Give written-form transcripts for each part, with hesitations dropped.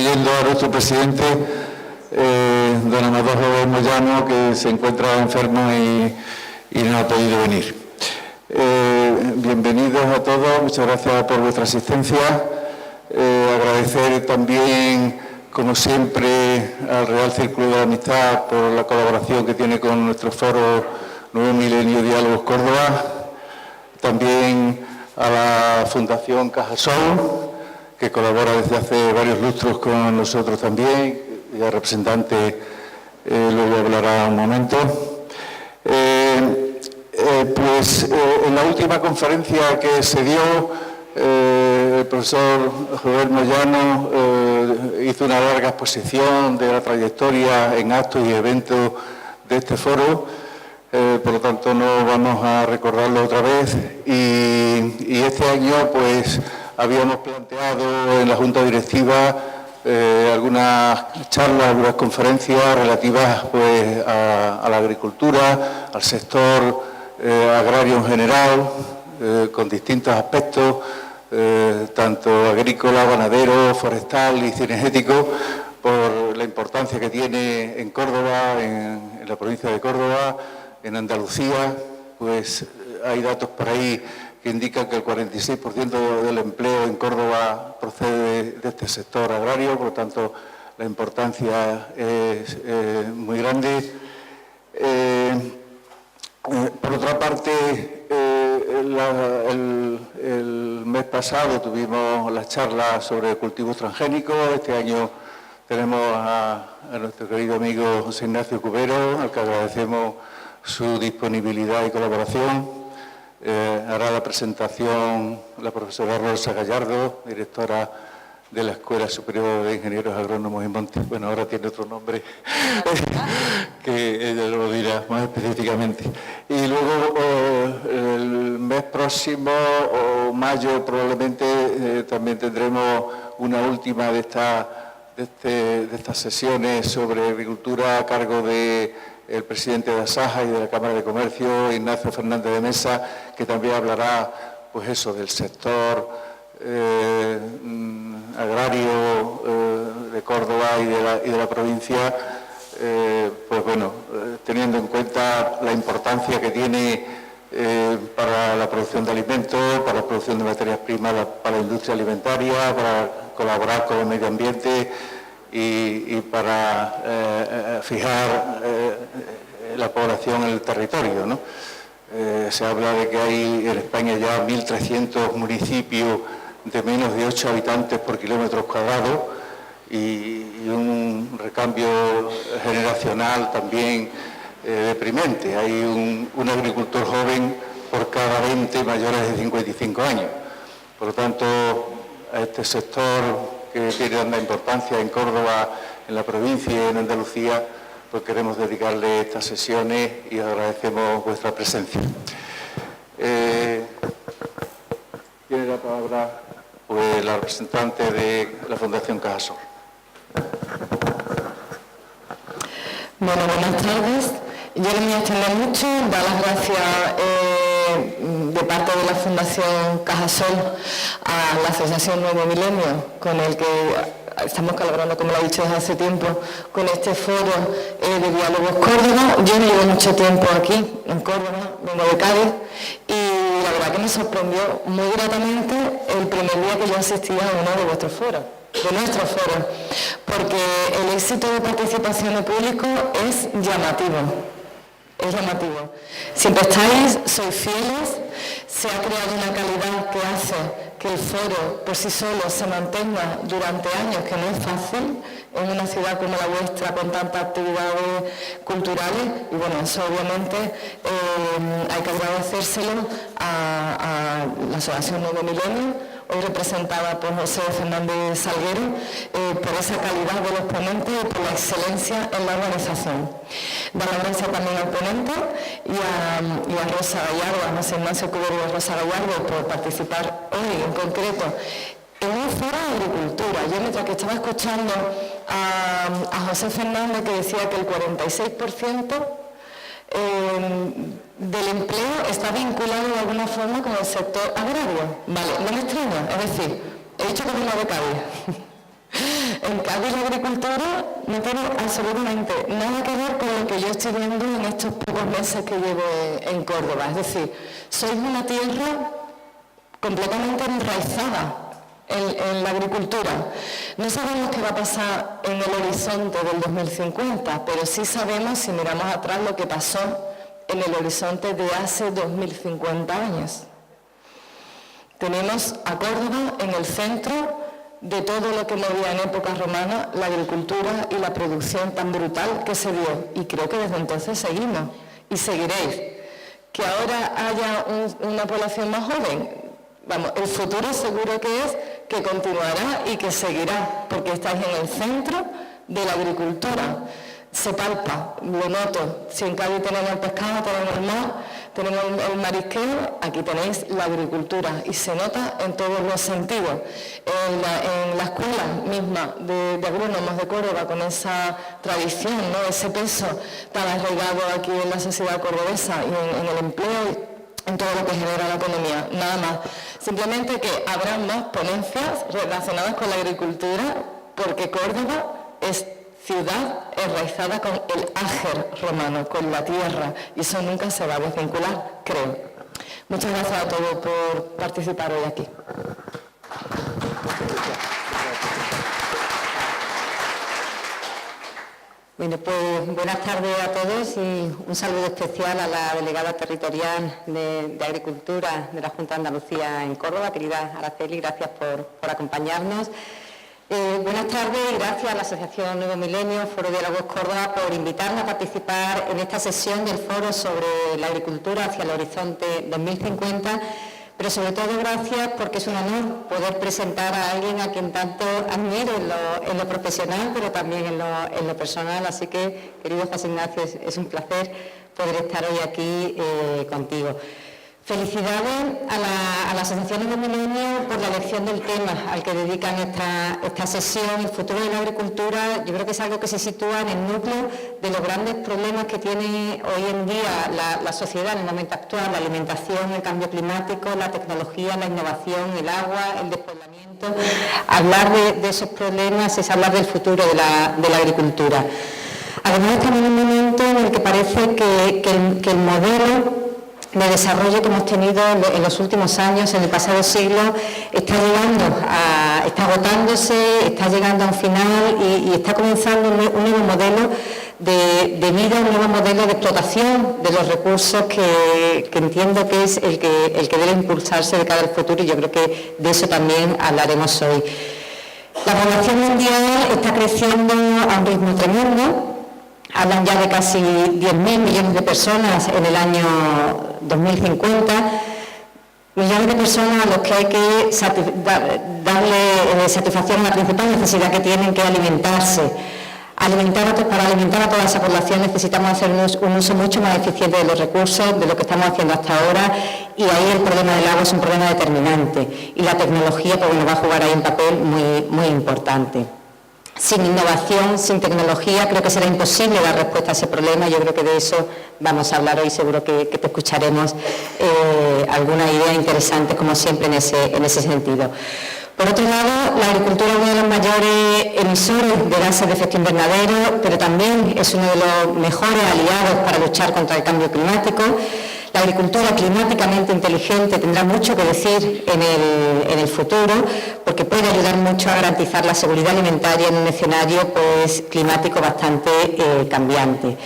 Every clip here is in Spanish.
Yendo a nuestro presidente, don Amador Jover Moyano, que se encuentra enfermo y no ha podido venir. Bienvenidos a todos, muchas gracias por vuestra asistencia. Agradecer también, como siempre, al Real Círculo de la Amistad por la colaboración que tiene con nuestro foro Nuevo Milenio Diálogos Córdoba. También a la Fundación Cajasol, que colabora desde hace varios lustros con nosotros también, y el representante luego hablará un momento. En la última conferencia que se dio, el profesor Jover Moyano hizo una larga exposición de la trayectoria en actos y eventos de este foro, por lo tanto no vamos a recordarlo otra vez, y este año pues habíamos planteado en la Junta Directiva algunas charlas, algunas conferencias relativas pues, a la agricultura, al sector agrario en general, con distintos aspectos, tanto agrícola, ganadero, forestal y cinegético, por la importancia que tiene en Córdoba, en la provincia de Córdoba, en Andalucía. Pues hay datos por ahí que indican que el 46% del empleo en Córdoba procede de este sector agrario, por lo tanto la importancia es muy grande. Por otra parte, el mes pasado tuvimos las charlas sobre cultivos transgénicos. Este año tenemos a nuestro querido amigo José Ignacio Cubero, al que agradecemos su disponibilidad y colaboración. Hará la presentación la profesora Rosa Gallardo, directora de la Escuela Superior de Ingenieros Agrónomos y Montes. Bueno, ahora tiene otro nombre, que ella lo dirá más específicamente. Y luego, el mes próximo, o mayo probablemente, también tendremos una última de estas sesiones sobre agricultura a cargo del presidente de Asaja y de la Cámara de Comercio, Ignacio Fernández de Mesa, que también hablará, pues eso, del sector agrario de Córdoba y de la provincia, pues bueno, teniendo en cuenta la importancia que tiene para la producción de alimentos, para la producción de materias primas, para la industria alimentaria, para colaborar con el medio ambiente y para fijar la población en el territorio, ¿no? Se habla de que hay en España ya 1.300 municipios de menos de 8 habitantes por kilómetro cuadrado y un recambio generacional también deprimente. Hay un agricultor joven por cada 20 mayores de 55 años. Por lo tanto, a este sector que tiene tanta importancia en Córdoba, en la provincia y en Andalucía, pues queremos dedicarle estas sesiones y agradecemos vuestra presencia. Tiene la palabra pues, la representante de la Fundación Cajasol. Bueno, buenas tardes. Yo no me voy a extender mucho, dar las gracias de parte de la Fundación Cajasol a la Asociación Nuevo Milenio, con el que estamos colaborando, como lo he dicho desde hace tiempo, con este foro de Diálogos Córdoba. Yo no llevo mucho tiempo aquí, en Córdoba, vengo de Cádiz, y la verdad que me sorprendió muy gratamente el primer día que yo asistía a uno de vuestros foros, de nuestros foros, porque el éxito de participación de público es llamativo. Es llamativo. Siempre estáis, sois fieles, se ha creado una calidad que hace que el foro por sí solo se mantenga durante años, que no es fácil en una ciudad como la vuestra con tantas actividades culturales, y bueno, eso obviamente hay que agradecérselo a la Asociación Nuevo Milenio, hoy representada por José Fernández Salguero, por esa calidad de los ponentes y por la excelencia en la organización. Dar las gracias también al ponente y a Rosa Gallardo, a José Ignacio Cubero y a Rosa Gallardo por participar hoy en concreto en un foro de agricultura. Yo mientras que estaba escuchando a José Fernández, que decía que el 46% del empleo está vinculado de alguna forma con el sector agrario. Vale, no me extraña, es decir, he dicho que vengo de Cádiz. En Cádiz la agricultura no tiene absolutamente nada que ver con lo que yo estoy viendo en estos pocos meses que llevo en Córdoba. Es decir, sois una tierra completamente enraizada en la agricultura. No sabemos qué va a pasar en el horizonte del 2050, pero sí sabemos, si miramos atrás, lo que pasó en el horizonte de hace 2050 años. Tenemos a Córdoba en el centro de todo lo que movía en época romana la agricultura y la producción tan brutal que se dio. Y creo que desde entonces seguimos y seguiréis. Que ahora haya una población más joven, vamos, el futuro seguro que es que continuará y que seguirá, porque estáis en el centro de la agricultura. Se palpa, lo noto. Si en Cádiz tenemos el pescado, tenemos el mar, tenemos el marisqueo, aquí tenéis la agricultura y se nota en todos los sentidos. En la escuela misma de agrónomos de Córdoba, con esa tradición, ¿no? Ese peso tan arraigado aquí en la sociedad cordobesa y en el empleo, en todo lo que genera la economía, nada más. Simplemente que habrá más ponencias relacionadas con la agricultura, porque Córdoba es ciudad enraizada con el áger romano, con la tierra, y eso nunca se va a desvincular, creo. Muchas gracias a todos por participar hoy aquí. Bueno, pues buenas tardes a todos y un saludo especial a la delegada territorial de Agricultura de la Junta de Andalucía en Córdoba, querida Araceli, gracias por acompañarnos. Buenas tardes y gracias a la Asociación Nuevo Milenio, Foro Diálogos Córdoba, por invitarnos a participar en esta sesión del foro sobre la agricultura hacia el horizonte 2050, pero sobre todo gracias porque es un honor poder presentar a alguien a quien tanto admiro en lo profesional, pero también en lo personal. Así que, querido José Ignacio, es un placer poder estar hoy aquí contigo. Felicidades a la Asociación Nuevo Milenio por la elección del tema al que dedican esta sesión. El futuro de la agricultura, yo creo que es algo que se sitúa en el núcleo de los grandes problemas que tiene hoy en día la sociedad en el momento actual: la alimentación, el cambio climático, la tecnología, la innovación, el agua, el despoblamiento. Hablar de esos problemas es hablar del futuro de la agricultura. Además, estamos en un momento en el que parece que el modelo de desarrollo que hemos tenido en los últimos años, en el pasado siglo, está agotándose, está llegando a un final y está comenzando un nuevo modelo de vida, un nuevo modelo de explotación de los recursos que entiendo que es el que debe impulsarse de cara al futuro, y yo creo que de eso también hablaremos hoy. La población mundial está creciendo a un ritmo tremendo. Hablan ya de casi 10.000 millones de personas en el año 2050, millones de personas a los que hay que darle satisfacción a la principal necesidad que tienen, que es alimentarse. Para alimentar a toda esa población necesitamos hacer un uso mucho más eficiente de los recursos, de lo que estamos haciendo hasta ahora, y ahí el problema del agua es un problema determinante, y la tecnología pues, va a jugar ahí un papel muy, muy importante. Sin innovación, sin tecnología, creo que será imposible dar respuesta a ese problema. Yo creo que de eso vamos a hablar hoy, seguro que te escucharemos alguna idea interesante, como siempre, en ese sentido. Por otro lado, la agricultura es uno de los mayores emisores de gases de efecto invernadero, pero también es uno de los mejores aliados para luchar contra el cambio climático. La agricultura climáticamente inteligente tendrá mucho que decir en el futuro, porque puede ayudar mucho a garantizar la seguridad alimentaria en un escenario pues, climático bastante cambiante.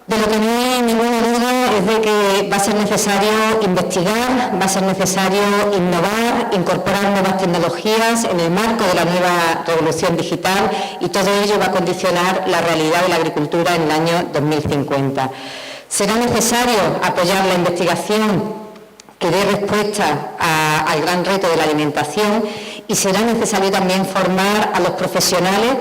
De lo que no hay ninguna duda es de que va a ser necesario investigar, va a ser necesario innovar, incorporar nuevas tecnologías en el marco de la nueva revolución digital, y todo ello va a condicionar la realidad de la agricultura en el año 2050. Será necesario apoyar la investigación que dé respuesta al gran reto de la alimentación, y será necesario también formar a los profesionales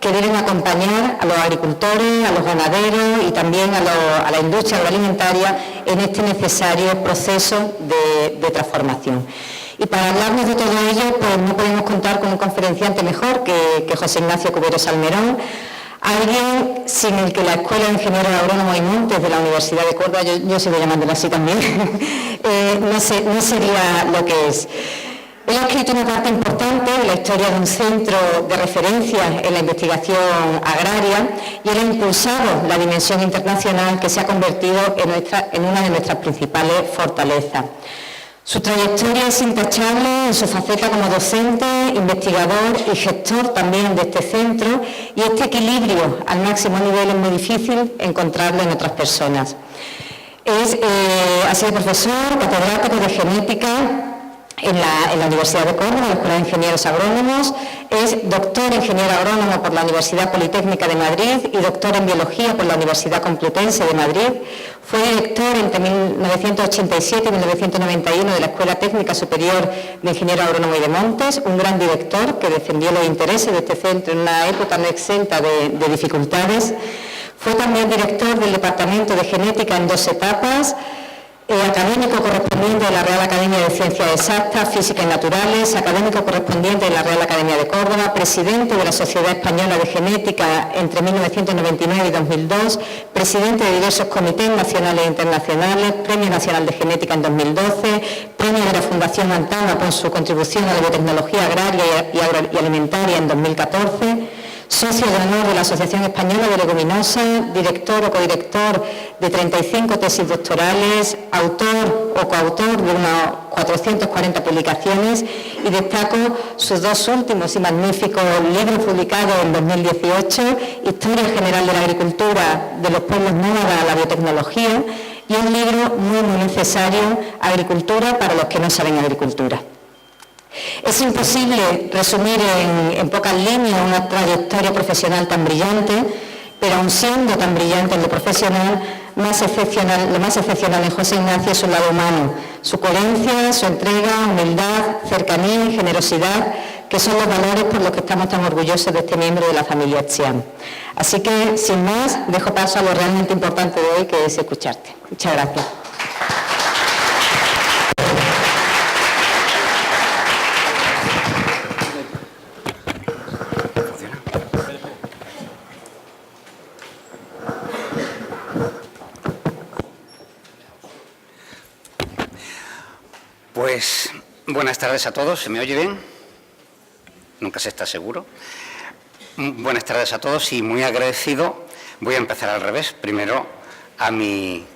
que deben acompañar a los agricultores, a los ganaderos y también a la industria agroalimentaria en este necesario proceso de transformación. Y para hablarnos de todo ello, pues no podemos contar con un conferenciante mejor que José Ignacio Cubero Salmerón, alguien sin el que la Escuela de Ingenieros Agrónomos y Montes de la Universidad de Córdoba, yo sigo llamándolo así también, no sería lo que es. Él ha escrito una carta importante en la historia de un centro de referencia en la investigación agraria y él ha impulsado la dimensión internacional que se ha convertido en una de nuestras principales fortalezas. Su trayectoria es intachable en su faceta como docente, investigador y gestor también de este centro, y este equilibrio al máximo nivel es muy difícil encontrarlo en otras personas. Ha sido profesor, catedrático de genética en la Universidad de Córdoba, la Escuela de Ingenieros Agrónomos, es doctor ingeniero agrónomo por la Universidad Politécnica de Madrid y doctor en biología por la Universidad Complutense de Madrid. Fue director entre 1987 y 1991 de la Escuela Técnica Superior de Ingeniero Agrónomo y de Montes, un gran director que defendió los intereses de este centro en una época no exenta de dificultades. Fue también director del Departamento de Genética en 2 etapas, académico correspondiente de la Real Academia de Ciencias Exactas, Físicas y Naturales, académico correspondiente de la Real Academia de Córdoba, presidente de la Sociedad Española de Genética entre 1999 y 2002, presidente de diversos comités nacionales e internacionales, Premio Nacional de Genética en 2012, Premio de la Fundación Antama por su contribución a la biotecnología agraria y alimentaria en 2014, socio de honor de la Asociación Española de Leguminosas, director o codirector de 35 tesis doctorales, autor o coautor de unas 440 publicaciones, y destaco sus 2 últimos y magníficos libros publicados en 2018, Historia General de la Agricultura de los Pueblos Nómadas a la Biotecnología, y un libro muy necesario, Agricultura para los que no saben agricultura. Es imposible resumir en pocas líneas una trayectoria profesional tan brillante, pero aun siendo tan brillante en lo profesional, lo más excepcional en José Ignacio es su lado humano, su coherencia, su entrega, humildad, cercanía y generosidad, que son los valores por los que estamos tan orgullosos de este miembro de la familia Etxiam. Así que, sin más, dejo paso a lo realmente importante de hoy, que es escucharte. Muchas gracias. Pues buenas tardes a todos, ¿se me oye bien? Nunca se está seguro. Buenas tardes a todos y muy agradecido. Voy a empezar al revés. Primero a mi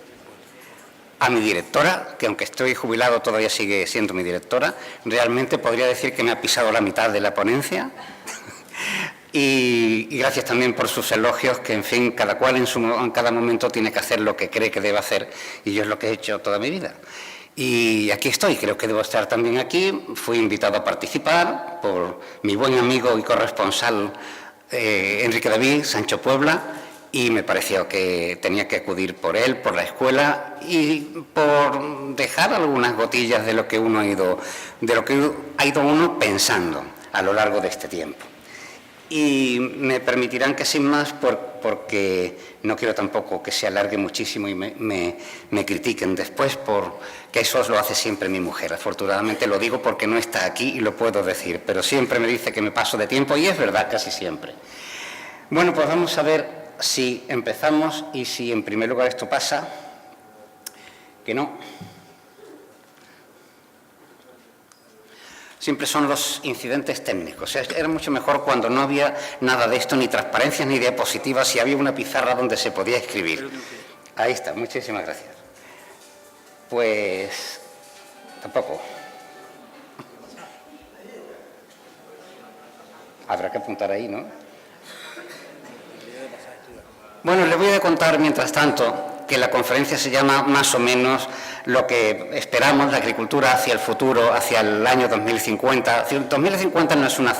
directora, que aunque estoy jubilado todavía sigue siendo mi directora. Realmente podría decir que me ha pisado la mitad de la ponencia. Y gracias también por sus elogios, que en fin, cada cual en cada momento tiene que hacer lo que cree que debe hacer, y yo es lo que he hecho toda mi vida. Y aquí estoy, creo que debo estar también aquí. Fui invitado a participar por mi buen amigo y corresponsal Enrique David, Sancho Puebla, y me pareció que tenía que acudir por él, por la escuela y por dejar algunas gotillas de lo que uno ha ido uno pensando a lo largo de este tiempo. Y me permitirán que sin más, porque no quiero tampoco que se alargue muchísimo y me critiquen después, porque eso lo hace siempre mi mujer. Afortunadamente lo digo porque no está aquí y lo puedo decir, pero siempre me dice que me paso de tiempo y es verdad, casi siempre. Bueno, pues vamos a ver si empezamos y si en primer lugar esto pasa, que no. Siempre son los incidentes técnicos. Era mucho mejor cuando no había nada de esto, ni transparencias ni diapositivas, y había una pizarra donde se podía escribir. Ahí está, muchísimas gracias. Pues tampoco. Habrá que apuntar ahí, ¿no? Bueno, les voy a contar mientras tanto que la conferencia se llama más o menos lo que esperamos, la agricultura hacia el futuro, hacia el año 2050. 2050 no es una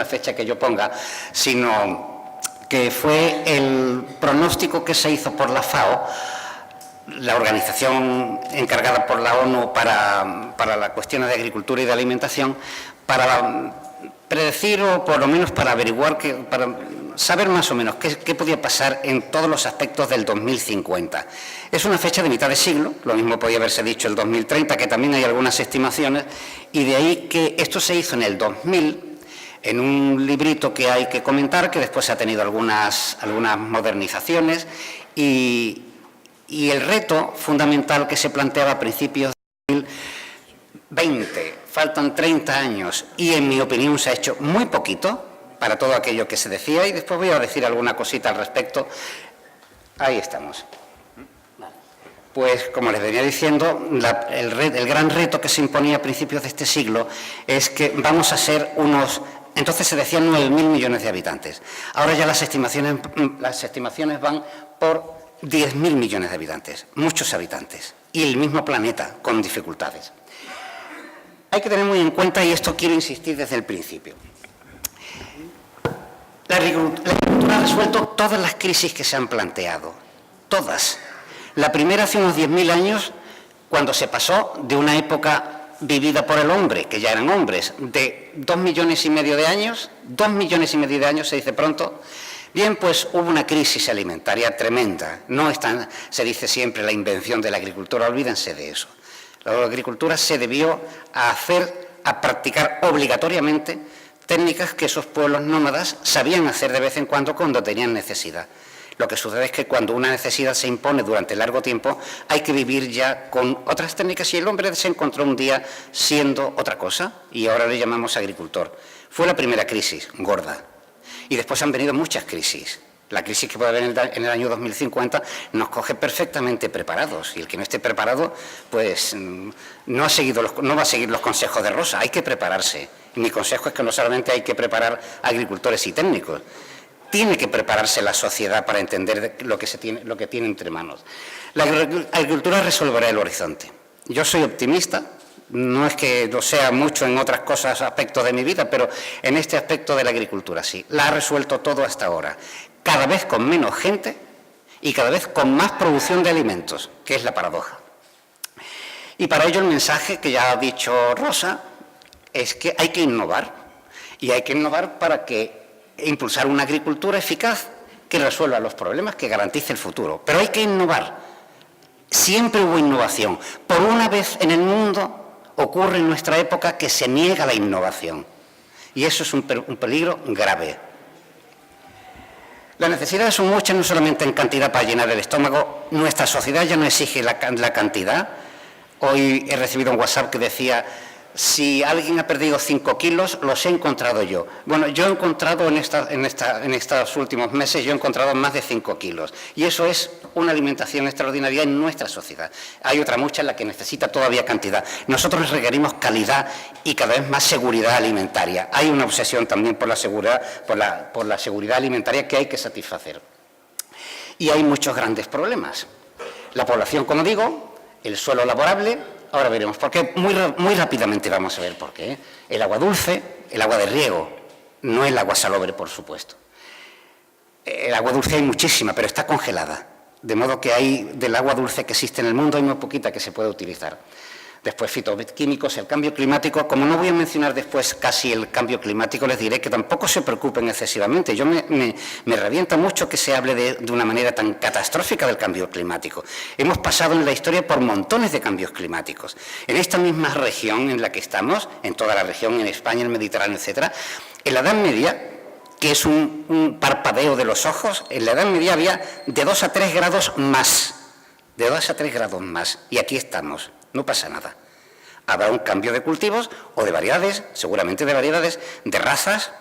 fecha que yo ponga, sino que fue el pronóstico que se hizo por la FAO, la organización encargada por la ONU para las cuestiones de agricultura y de alimentación, para predecir o por lo menos para averiguar, para saber más o menos qué podía pasar en todos los aspectos del 2050. Es una fecha de mitad de siglo, lo mismo podía haberse dicho el 2030, que también hay algunas estimaciones, y de ahí que esto se hizo en el 2000, en un librito que hay que comentar, que después ha tenido algunas modernizaciones, y el reto fundamental que se planteaba a principios de 2020 faltan 30 años y en mi opinión se ha hecho muy poquito para todo aquello que se decía, y después voy a decir alguna cosita al respecto. Ahí estamos. Pues, como les venía diciendo, el gran reto que se imponía a principios de este siglo es que vamos a ser unos... Entonces se decían 9.000 millones de habitantes. Ahora ya las estimaciones van por 10.000 millones de habitantes, muchos habitantes, y el mismo planeta con dificultades. Hay que tener muy en cuenta, y esto quiero insistir desde el principio, la agricultura ha resuelto todas las crisis que se han planteado, todas. La primera hace unos 10.000 años, cuando se pasó de una época vivida por el hombre, que ya eran hombres, de 2,5 millones de años, 2,5 millones de años se dice pronto. Bien, pues hubo una crisis alimentaria tremenda. No está, se dice siempre, la invención de la agricultura, olvídense de eso. La agricultura se debió a practicar obligatoriamente técnicas que esos pueblos nómadas sabían hacer de vez en cuando tenían necesidad. Lo que sucede es que cuando una necesidad se impone durante largo tiempo, hay que vivir ya con otras técnicas, y el hombre se encontró un día siendo otra cosa, y ahora le llamamos agricultor. Fue la primera crisis, gorda, y después han venido muchas crisis. La crisis que puede haber en el año 2050 nos coge perfectamente preparados, y el que no esté preparado, pues no va a seguir los consejos de Rosa, hay que prepararse. Y mi consejo es que no solamente hay que preparar agricultores y técnicos, tiene que prepararse la sociedad para entender lo que tiene entre manos. La agricultura resolverá el horizonte. Yo soy optimista, no es que lo sea mucho en otras cosas, aspectos de mi vida, pero en este aspecto de la agricultura sí. La ha resuelto todo hasta ahora, cada vez con menos gente y cada vez con más producción de alimentos, que es la paradoja. Y para ello el mensaje que ya ha dicho Rosa es que hay que innovar, y hay que innovar para impulsar una agricultura eficaz que resuelva los problemas, que garantice el futuro. Pero hay que innovar. Siempre hubo innovación. Por una vez en el mundo ocurre en nuestra época que se niega la innovación. Y eso es un peligro grave. Las necesidades son muchas, no solamente en cantidad para llenar el estómago. Nuestra sociedad ya no exige la cantidad. Hoy he recibido un WhatsApp que decía: si alguien ha perdido 5 kilos, los he encontrado yo. Bueno, yo he encontrado en estos últimos meses, yo he encontrado más de 5 kilos. Y eso es una alimentación extraordinaria en nuestra sociedad. Hay otra mucha en la que necesita todavía cantidad. Nosotros requerimos calidad y cada vez más seguridad alimentaria. Hay una obsesión también por la seguridad alimentaria que hay que satisfacer. Y hay muchos grandes problemas. La población, como digo, el suelo laborable. Ahora veremos por qué, muy rápidamente vamos a ver por qué. El agua dulce, el agua de riego, no el agua salobre, por supuesto. El agua dulce hay muchísima, pero está congelada. De modo que hay del agua dulce que existe en el mundo, hay muy poquita que se puede utilizar. Después fitoquímicos, el cambio climático. Como no voy a mencionar después casi el cambio climático, les diré que tampoco se preocupen excesivamente. Yo me revienta mucho que se hable de una manera tan catastrófica del cambio climático. Hemos pasado en la historia por montones de cambios climáticos. En esta misma región en la que estamos, en toda la región, en España, en el Mediterráneo, etcétera, en la Edad Media, que es un parpadeo de los ojos, en la Edad Media había de 2 a 3 grados más. De 2 a 3 grados más. Y aquí estamos. No pasa nada. Habrá un cambio de cultivos o de variedades, seguramente de variedades, de razas,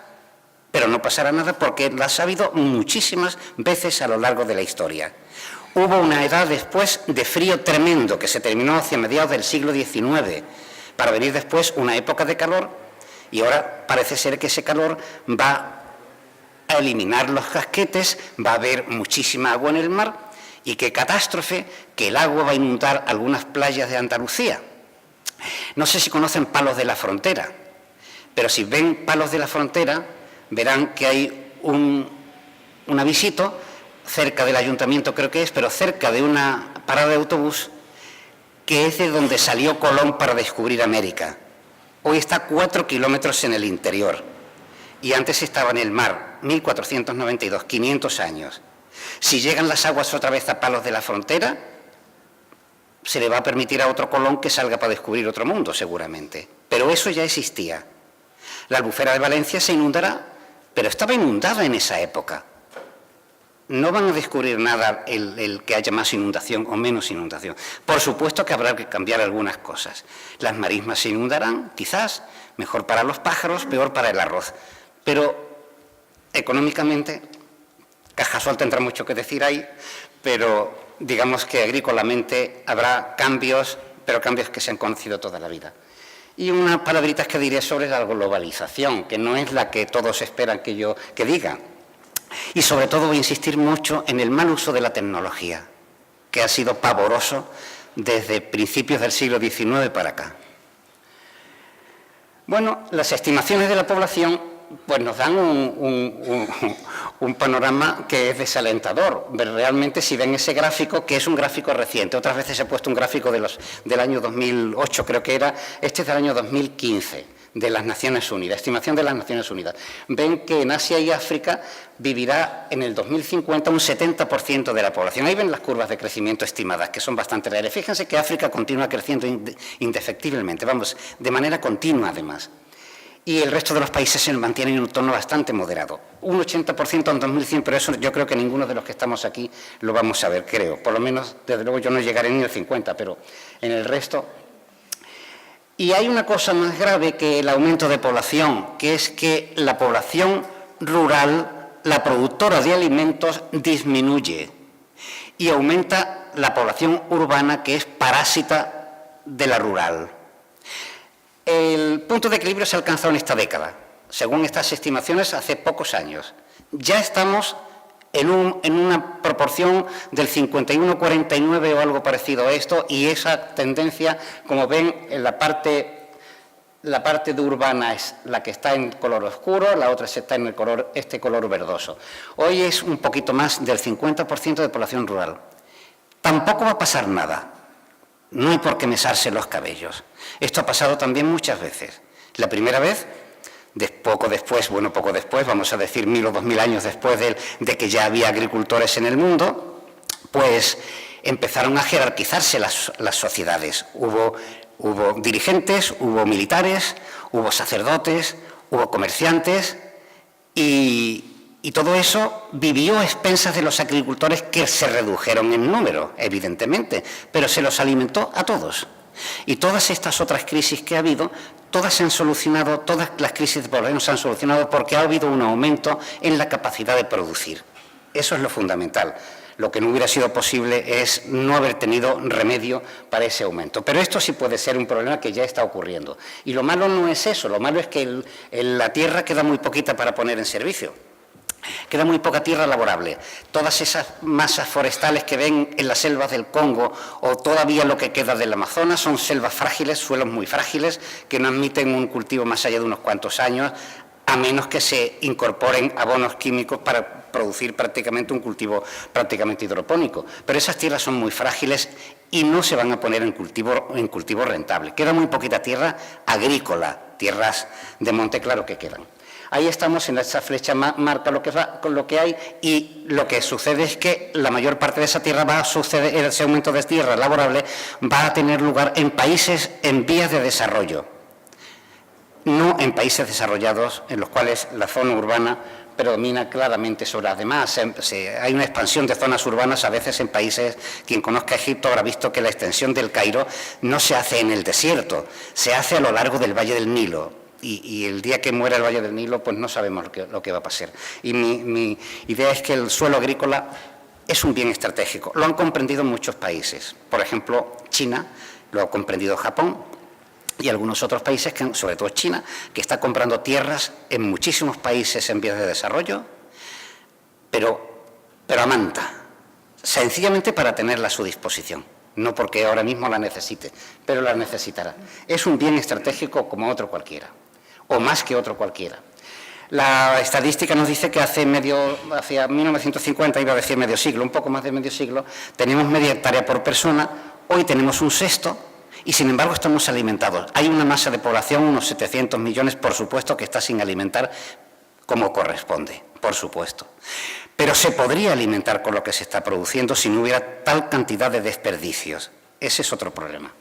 pero no pasará nada porque las ha habido muchísimas veces a lo largo de la historia. Hubo una edad después de frío tremendo que se terminó hacia mediados del siglo XIX, para venir después una época de calor, y ahora parece ser que ese calor va a eliminar los casquetes, va a haber muchísima agua en el mar. Y qué catástrofe, que el agua va a inundar algunas playas de Andalucía. No sé si conocen Palos de la Frontera, pero si ven Palos de la Frontera, verán que hay un avisito cerca del ayuntamiento, creo que es, pero cerca de una parada de autobús, que es de donde salió Colón para descubrir América. Hoy está 4 kilómetros en el interior, y antes estaba en el mar, 1492, 500 años. Si llegan las aguas otra vez a Palos de la Frontera, se le va a permitir a otro Colón que salga para descubrir otro mundo, seguramente. Pero eso ya existía. La Albufera de Valencia se inundará, pero estaba inundada en esa época. No van a descubrir nada el que haya más inundación o menos inundación. Por supuesto que habrá que cambiar algunas cosas. Las marismas se inundarán, quizás, mejor para los pájaros, peor para el arroz. Pero económicamente, Cajasol tendrá mucho que decir ahí, pero digamos que agrícolamente habrá cambios, pero cambios que se han conocido toda la vida. Y unas palabritas que diré sobre la globalización, que no es la que todos esperan que yo diga. Y sobre todo voy a insistir mucho en el mal uso de la tecnología, que ha sido pavoroso desde principios del siglo XIX para acá. Bueno, las estimaciones de la población pues nos dan un panorama que es desalentador. Realmente, si ven ese gráfico, que es un gráfico reciente, otras veces he puesto un gráfico del año 2008, creo que era, este es del año 2015, de las Naciones Unidas, estimación de las Naciones Unidas. Ven que en Asia y África vivirá en el 2050 un 70% de la población. Ahí ven las curvas de crecimiento estimadas, que son bastante reales. Fíjense que África continúa creciendo indefectiblemente, vamos, de manera continua además. Y el resto de los países se mantienen en un tono bastante moderado. Un 80% en 2100, pero eso yo creo que ninguno de los que estamos aquí lo vamos a ver, creo. Por lo menos, desde luego, yo no llegaré ni al 50, pero en el resto. Y hay una cosa más grave que el aumento de población, que es que la población rural, la productora de alimentos, disminuye y aumenta la población urbana, que es parásita de la rural. El punto de equilibrio se ha alcanzado en esta década, según estas estimaciones, hace pocos años. Ya estamos en una proporción del 51-49 o algo parecido a esto, y esa tendencia, como ven, en la parte de urbana es la que está en color oscuro, la otra está en el color verdoso. Hoy es un poquito más del 50% de población rural. Tampoco va a pasar nada. No hay por qué mesarse los cabellos. Esto ha pasado también muchas veces. La primera vez, poco después, vamos a decir 1000 o 2000 años después de que ya había agricultores en el mundo, pues empezaron a jerarquizarse las sociedades. Hubo dirigentes, hubo militares, hubo sacerdotes, hubo comerciantes y todo eso vivió a expensas de los agricultores, que se redujeron en número, evidentemente, pero se los alimentó a todos. Y todas estas otras crisis que ha habido, todas se han solucionado, todas las crisis de población se han solucionado porque ha habido un aumento en la capacidad de producir. Eso es lo fundamental. Lo que no hubiera sido posible es no haber tenido remedio para ese aumento. Pero esto sí puede ser un problema que ya está ocurriendo. Y lo malo no es eso, lo malo es que la tierra queda muy poquita para poner en servicio. Queda muy poca tierra laborable. Todas esas masas forestales que ven en las selvas del Congo, o todavía lo que queda del Amazonas, son selvas frágiles, suelos muy frágiles, que no admiten un cultivo más allá de unos cuantos años, a menos que se incorporen abonos químicos para producir prácticamente un cultivo prácticamente hidropónico. Pero esas tierras son muy frágiles y no se van a poner en cultivo rentable. Queda muy poquita tierra agrícola, tierras de monte claro que quedan. Ahí estamos, en esa flecha marca lo que hay, y lo que sucede es que la mayor parte de esa tierra va a suceder, ese aumento de tierra laborable va a tener lugar en países en vías de desarrollo, no en países desarrollados en los cuales la zona urbana predomina claramente sobre las demás. Hay una expansión de zonas urbanas a veces en países, quien conozca Egipto habrá visto que la extensión del Cairo no se hace en el desierto, se hace a lo largo del Valle del Nilo. Y el día que muera el Valle del Nilo, pues no sabemos lo que va a pasar. Y mi idea es que el suelo agrícola es un bien estratégico. Lo han comprendido muchos países. Por ejemplo, China, lo ha comprendido Japón y algunos otros países, sobre todo China, que está comprando tierras en muchísimos países en vías de desarrollo, pero a manta, sencillamente para tenerla a su disposición. No porque ahora mismo la necesite, pero la necesitará. Es un bien estratégico como otro cualquiera, o más que otro cualquiera. La estadística nos dice que hacia 1950, iba a decir medio siglo, un poco más de medio siglo, teníamos media hectárea por persona, hoy tenemos un sexto, y sin embargo estamos alimentados. Hay una masa de población, unos 700 millones, por supuesto, que está sin alimentar como corresponde, por supuesto. Pero se podría alimentar con lo que se está produciendo si no hubiera tal cantidad de desperdicios. Ese es otro problema.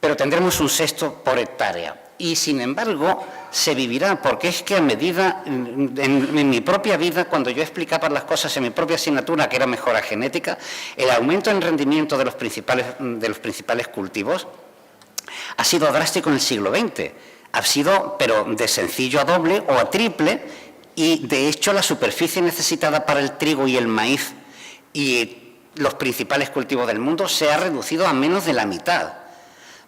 pero tendremos un sexto por hectárea. Y, sin embargo, se vivirá, porque es que a medida, en mi propia vida, cuando yo explicaba las cosas en mi propia asignatura, que era mejora genética, el aumento en rendimiento de los principales cultivos ha sido drástico en el siglo XX. Ha sido, pero de sencillo a doble o a triple, y de hecho la superficie necesitada para el trigo y el maíz y los principales cultivos del mundo se ha reducido a menos de la mitad.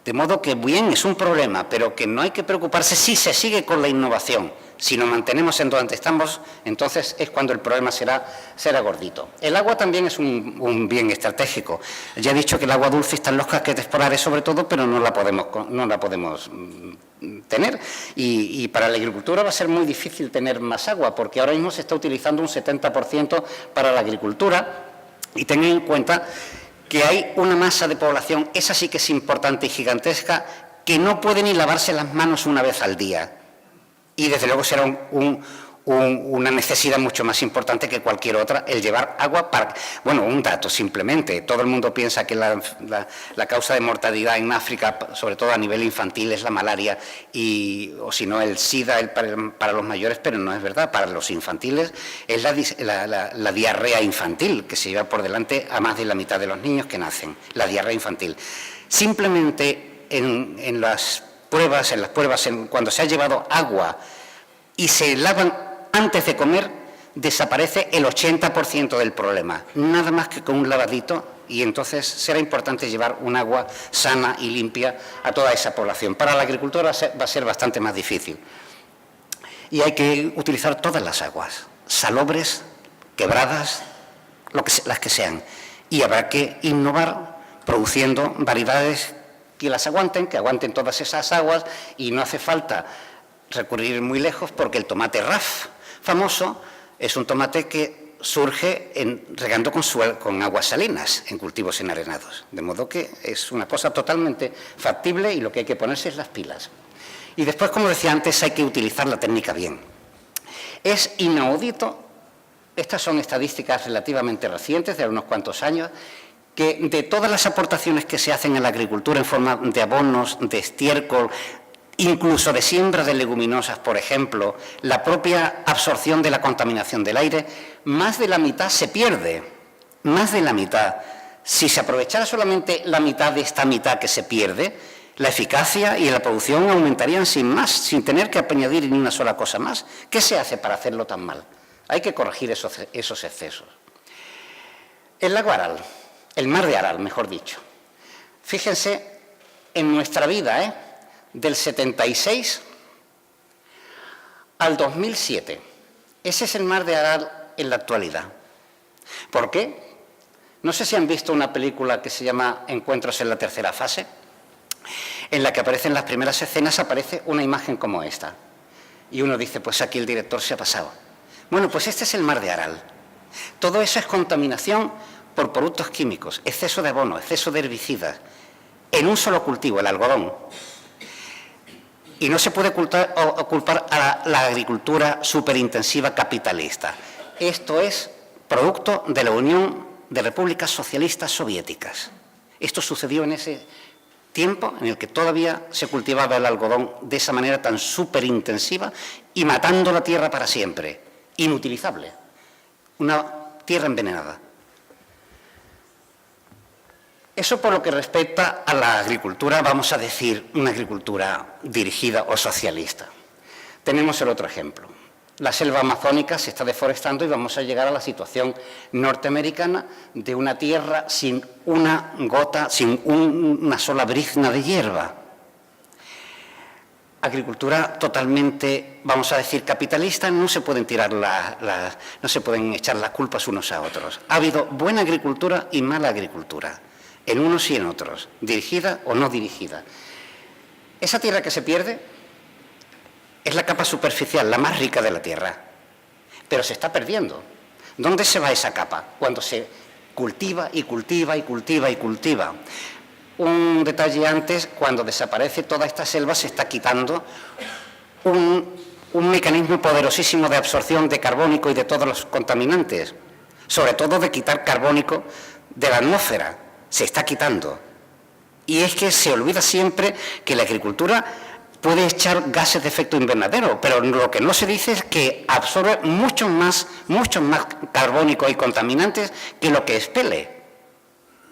De modo que, bien, es un problema, pero que no hay que preocuparse si se sigue con la innovación. Si nos mantenemos en donde estamos, entonces es cuando el problema será gordito. El agua también es un bien estratégico. Ya he dicho que el agua dulce está en los casquetes polares sobre todo, pero no la podemos tener. Y para la agricultura va a ser muy difícil tener más agua, porque ahora mismo se está utilizando un 70% para la agricultura. Y tengan en cuenta que hay una masa de población, esa sí que es importante y gigantesca, que no puede ni lavarse las manos una vez al día. Y desde luego será una necesidad mucho más importante que cualquier otra, el llevar agua para... Bueno, un dato simplemente, todo el mundo piensa que la causa de mortalidad en África, sobre todo a nivel infantil, es la malaria, o si no el SIDA para los mayores, pero no es verdad, para los infantiles es la diarrea infantil, que se lleva por delante a más de la mitad de los niños que nacen, la diarrea infantil. Simplemente en las pruebas, cuando se ha llevado agua y se lavan antes de comer, desaparece el 80% del problema, nada más que con un lavadito, y entonces será importante llevar un agua sana y limpia a toda esa población. Para la agricultura va a ser bastante más difícil. Y hay que utilizar todas las aguas, salobres, quebradas, las que sean. Y habrá que innovar produciendo variedades que las aguanten, que aguanten todas esas aguas, y no hace falta recurrir muy lejos, porque el tomate RAF famoso es un tomate que surge regando con aguas salinas en cultivos enarenados, de modo que es una cosa totalmente factible, y lo que hay que ponerse es las pilas. Y después, como decía antes, hay que utilizar la técnica bien. Es inaudito, estas son estadísticas relativamente recientes, de unos cuantos años, que de todas las aportaciones que se hacen a la agricultura en forma de abonos, de estiércol, incluso de siembra de leguminosas, por ejemplo, la propia absorción de la contaminación del aire, más de la mitad se pierde, más de la mitad. Si se aprovechara solamente la mitad de esta mitad que se pierde, la eficacia y la producción aumentarían sin más, sin tener que añadir ni una sola cosa más. ¿Qué se hace para hacerlo tan mal? Hay que corregir esos excesos. El lago Aral, el mar de Aral, mejor dicho. Fíjense en nuestra vida, del 76 al 2007. Ese es el mar de Aral en la actualidad. ¿Por qué? No sé si han visto una película que se llama Encuentros en la tercera fase, en la que aparecen las primeras escenas, aparece una imagen como esta. Y uno dice, pues aquí el director se ha pasado. Bueno, pues este es el mar de Aral. Todo eso es contaminación por productos químicos, exceso de abono, exceso de herbicidas, en un solo cultivo, el algodón. Y no se puede culpar a la agricultura superintensiva capitalista. Esto es producto de la Unión de Repúblicas Socialistas Soviéticas. Esto sucedió en ese tiempo en el que todavía se cultivaba el algodón de esa manera tan superintensiva y matando la tierra para siempre, inutilizable, una tierra envenenada. Eso por lo que respecta a la agricultura, vamos a decir, una agricultura dirigida o socialista. Tenemos el otro ejemplo. La selva amazónica se está deforestando y vamos a llegar a la situación norteamericana de una tierra sin una gota, sin una sola brizna de hierba. Agricultura totalmente, vamos a decir, capitalista, no se pueden no se pueden echar las culpas unos a otros. Ha habido buena agricultura y mala agricultura, en unos y en otros, dirigida o no dirigida. Esa tierra que se pierde es la capa superficial, la más rica de la tierra, pero se está perdiendo. ¿Dónde se va esa capa? Cuando se cultiva y cultiva y cultiva y cultiva. Un detalle antes, cuando desaparece toda esta selva, se está quitando un mecanismo poderosísimo de absorción de carbónico y de todos los contaminantes, sobre todo de quitar carbónico de la atmósfera. Se está quitando. Y es que se olvida siempre que la agricultura puede echar gases de efecto invernadero, pero lo que no se dice es que absorbe mucho más carbónico y contaminantes que lo que expele,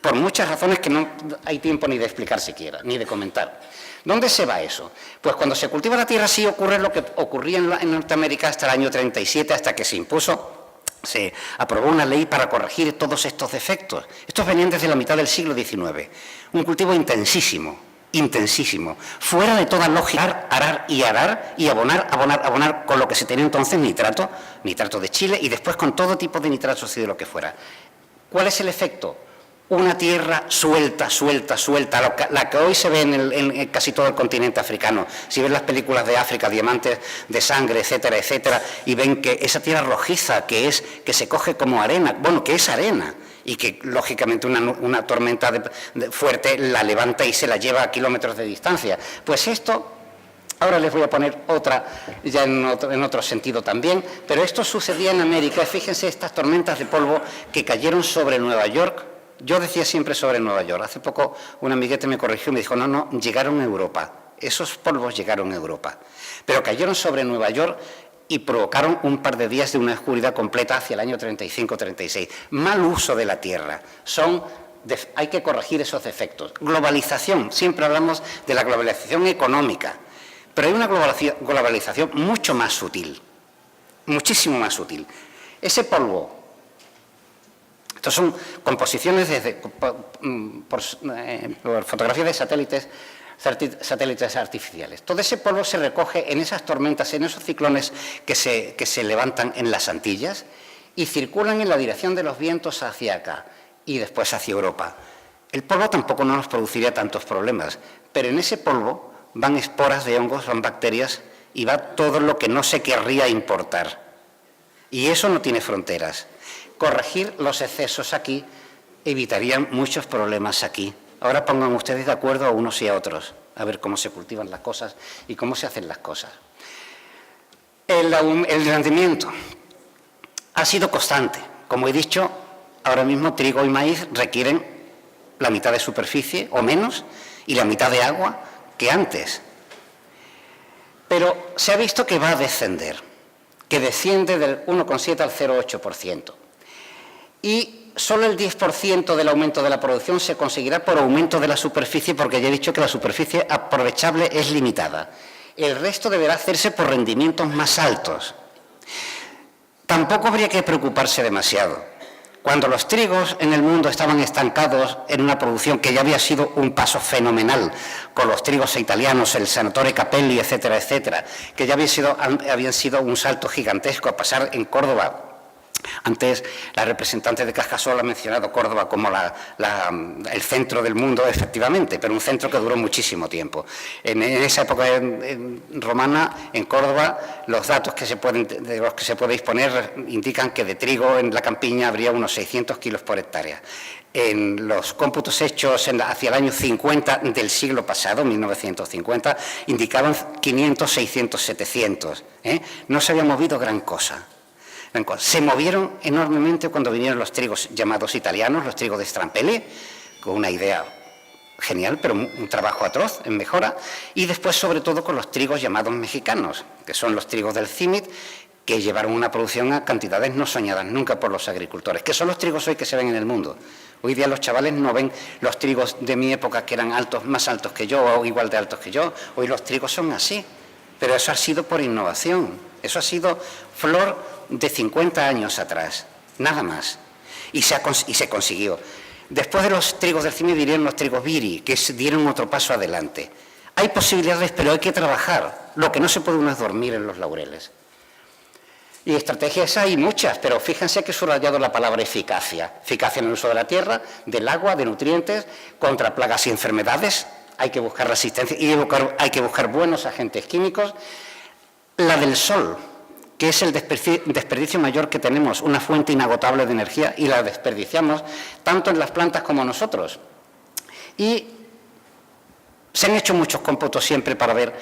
por muchas razones que no hay tiempo ni de explicar siquiera, ni de comentar. ¿Dónde se va eso? Pues cuando se cultiva la tierra sí ocurre lo que ocurría en Norteamérica hasta el año 37, hasta que se aprobó una ley para corregir todos estos defectos. Estos venían desde la mitad del siglo XIX. Un cultivo intensísimo, fuera de toda lógica, arar y abonar con lo que se tenía entonces nitrato de Chile y después con todo tipo de nitratos y de lo que fuera. ¿Cuál es el efecto? Una tierra suelta, la que hoy se ve en casi todo el continente africano. Si ven las películas de África, Diamantes de Sangre, etcétera, etcétera, y ven que esa tierra rojiza que se coge como arena, bueno, que es arena, y que lógicamente una tormenta fuerte la levanta y se la lleva a kilómetros de distancia. Pues esto, ahora les voy a poner otra, ya en otro sentido también, pero esto sucedía en América. Fíjense estas tormentas de polvo que cayeron sobre Nueva York. Yo decía siempre sobre Nueva York. Hace poco un amiguete me corrigió y me dijo, no, llegaron a Europa. Esos polvos llegaron a Europa. Pero cayeron sobre Nueva York y provocaron un par de días de una oscuridad completa hacia el año 35-36. Mal uso de la tierra. Hay que corregir esos defectos. Globalización. Siempre hablamos de la globalización económica. Pero hay una globalización mucho más sutil. Muchísimo más sutil. Ese polvo... Estos son composiciones por fotografías de satélites artificiales. Todo ese polvo se recoge en esas tormentas, en esos ciclones que se levantan en las Antillas y circulan en la dirección de los vientos hacia acá y después hacia Europa. El polvo tampoco no nos produciría tantos problemas, pero en ese polvo van esporas de hongos, van bacterias y va todo lo que no se querría importar. Y eso no tiene fronteras. Corregir los excesos aquí evitarían muchos problemas aquí. Ahora pongan ustedes de acuerdo a unos y a otros, a ver cómo se cultivan las cosas y cómo se hacen las cosas. El rendimiento ha sido constante. Como he dicho, ahora mismo trigo y maíz requieren la mitad de superficie o menos y la mitad de agua que antes. Pero se ha visto que va a descender, que desciende del 1,7 al 0,8%. Y solo el 10% del aumento de la producción se conseguirá por aumento de la superficie, porque ya he dicho que la superficie aprovechable es limitada. El resto deberá hacerse por rendimientos más altos. Tampoco habría que preocuparse demasiado. Cuando los trigos en el mundo estaban estancados en una producción que ya había sido un paso fenomenal, con los trigos italianos, el Senatore Capelli, etcétera, etcétera, que ya habían sido un salto gigantesco a pasar en Córdoba. Antes la representante de Cajasol ha mencionado Córdoba como el centro del mundo, efectivamente, pero un centro que duró muchísimo tiempo. En esa época romana, en Córdoba, los datos de los que se puede disponer indican que de trigo en la campiña habría unos 600 kilos por hectárea. En los cómputos hechos hacia el año 50 del siglo pasado, 1950, indicaban 500, 600, 700. No se había movido gran cosa. Se movieron enormemente cuando vinieron los trigos llamados italianos, los trigos de Strampelli, con una idea genial, pero un trabajo atroz en mejora, y después sobre todo con los trigos llamados mexicanos, que son los trigos del CIMIT, que llevaron una producción a cantidades no soñadas nunca por los agricultores, que son los trigos hoy que se ven en el mundo. Hoy día los chavales no ven los trigos de mi época que eran más altos que yo o igual de altos que yo. Hoy los trigos son así, pero eso ha sido por innovación, eso ha sido flor de 50 años atrás, nada más, y se consiguió. Después de los trigos del CIMIT vinieron los trigos Viri, que dieron otro paso adelante. Hay posibilidades, pero hay que trabajar. Lo que no se puede uno es dormir en los laureles. Y estrategias hay muchas, pero fíjense que he subrayado la palabra eficacia. Eficacia en el uso de la tierra, del agua, de nutrientes, contra plagas y enfermedades. Hay que buscar resistencia y hay que buscar buenos agentes químicos. La del sol, que es el desperdicio mayor que tenemos, una fuente inagotable de energía, y la desperdiciamos tanto en las plantas como nosotros. Y se han hecho muchos cómputos siempre para ver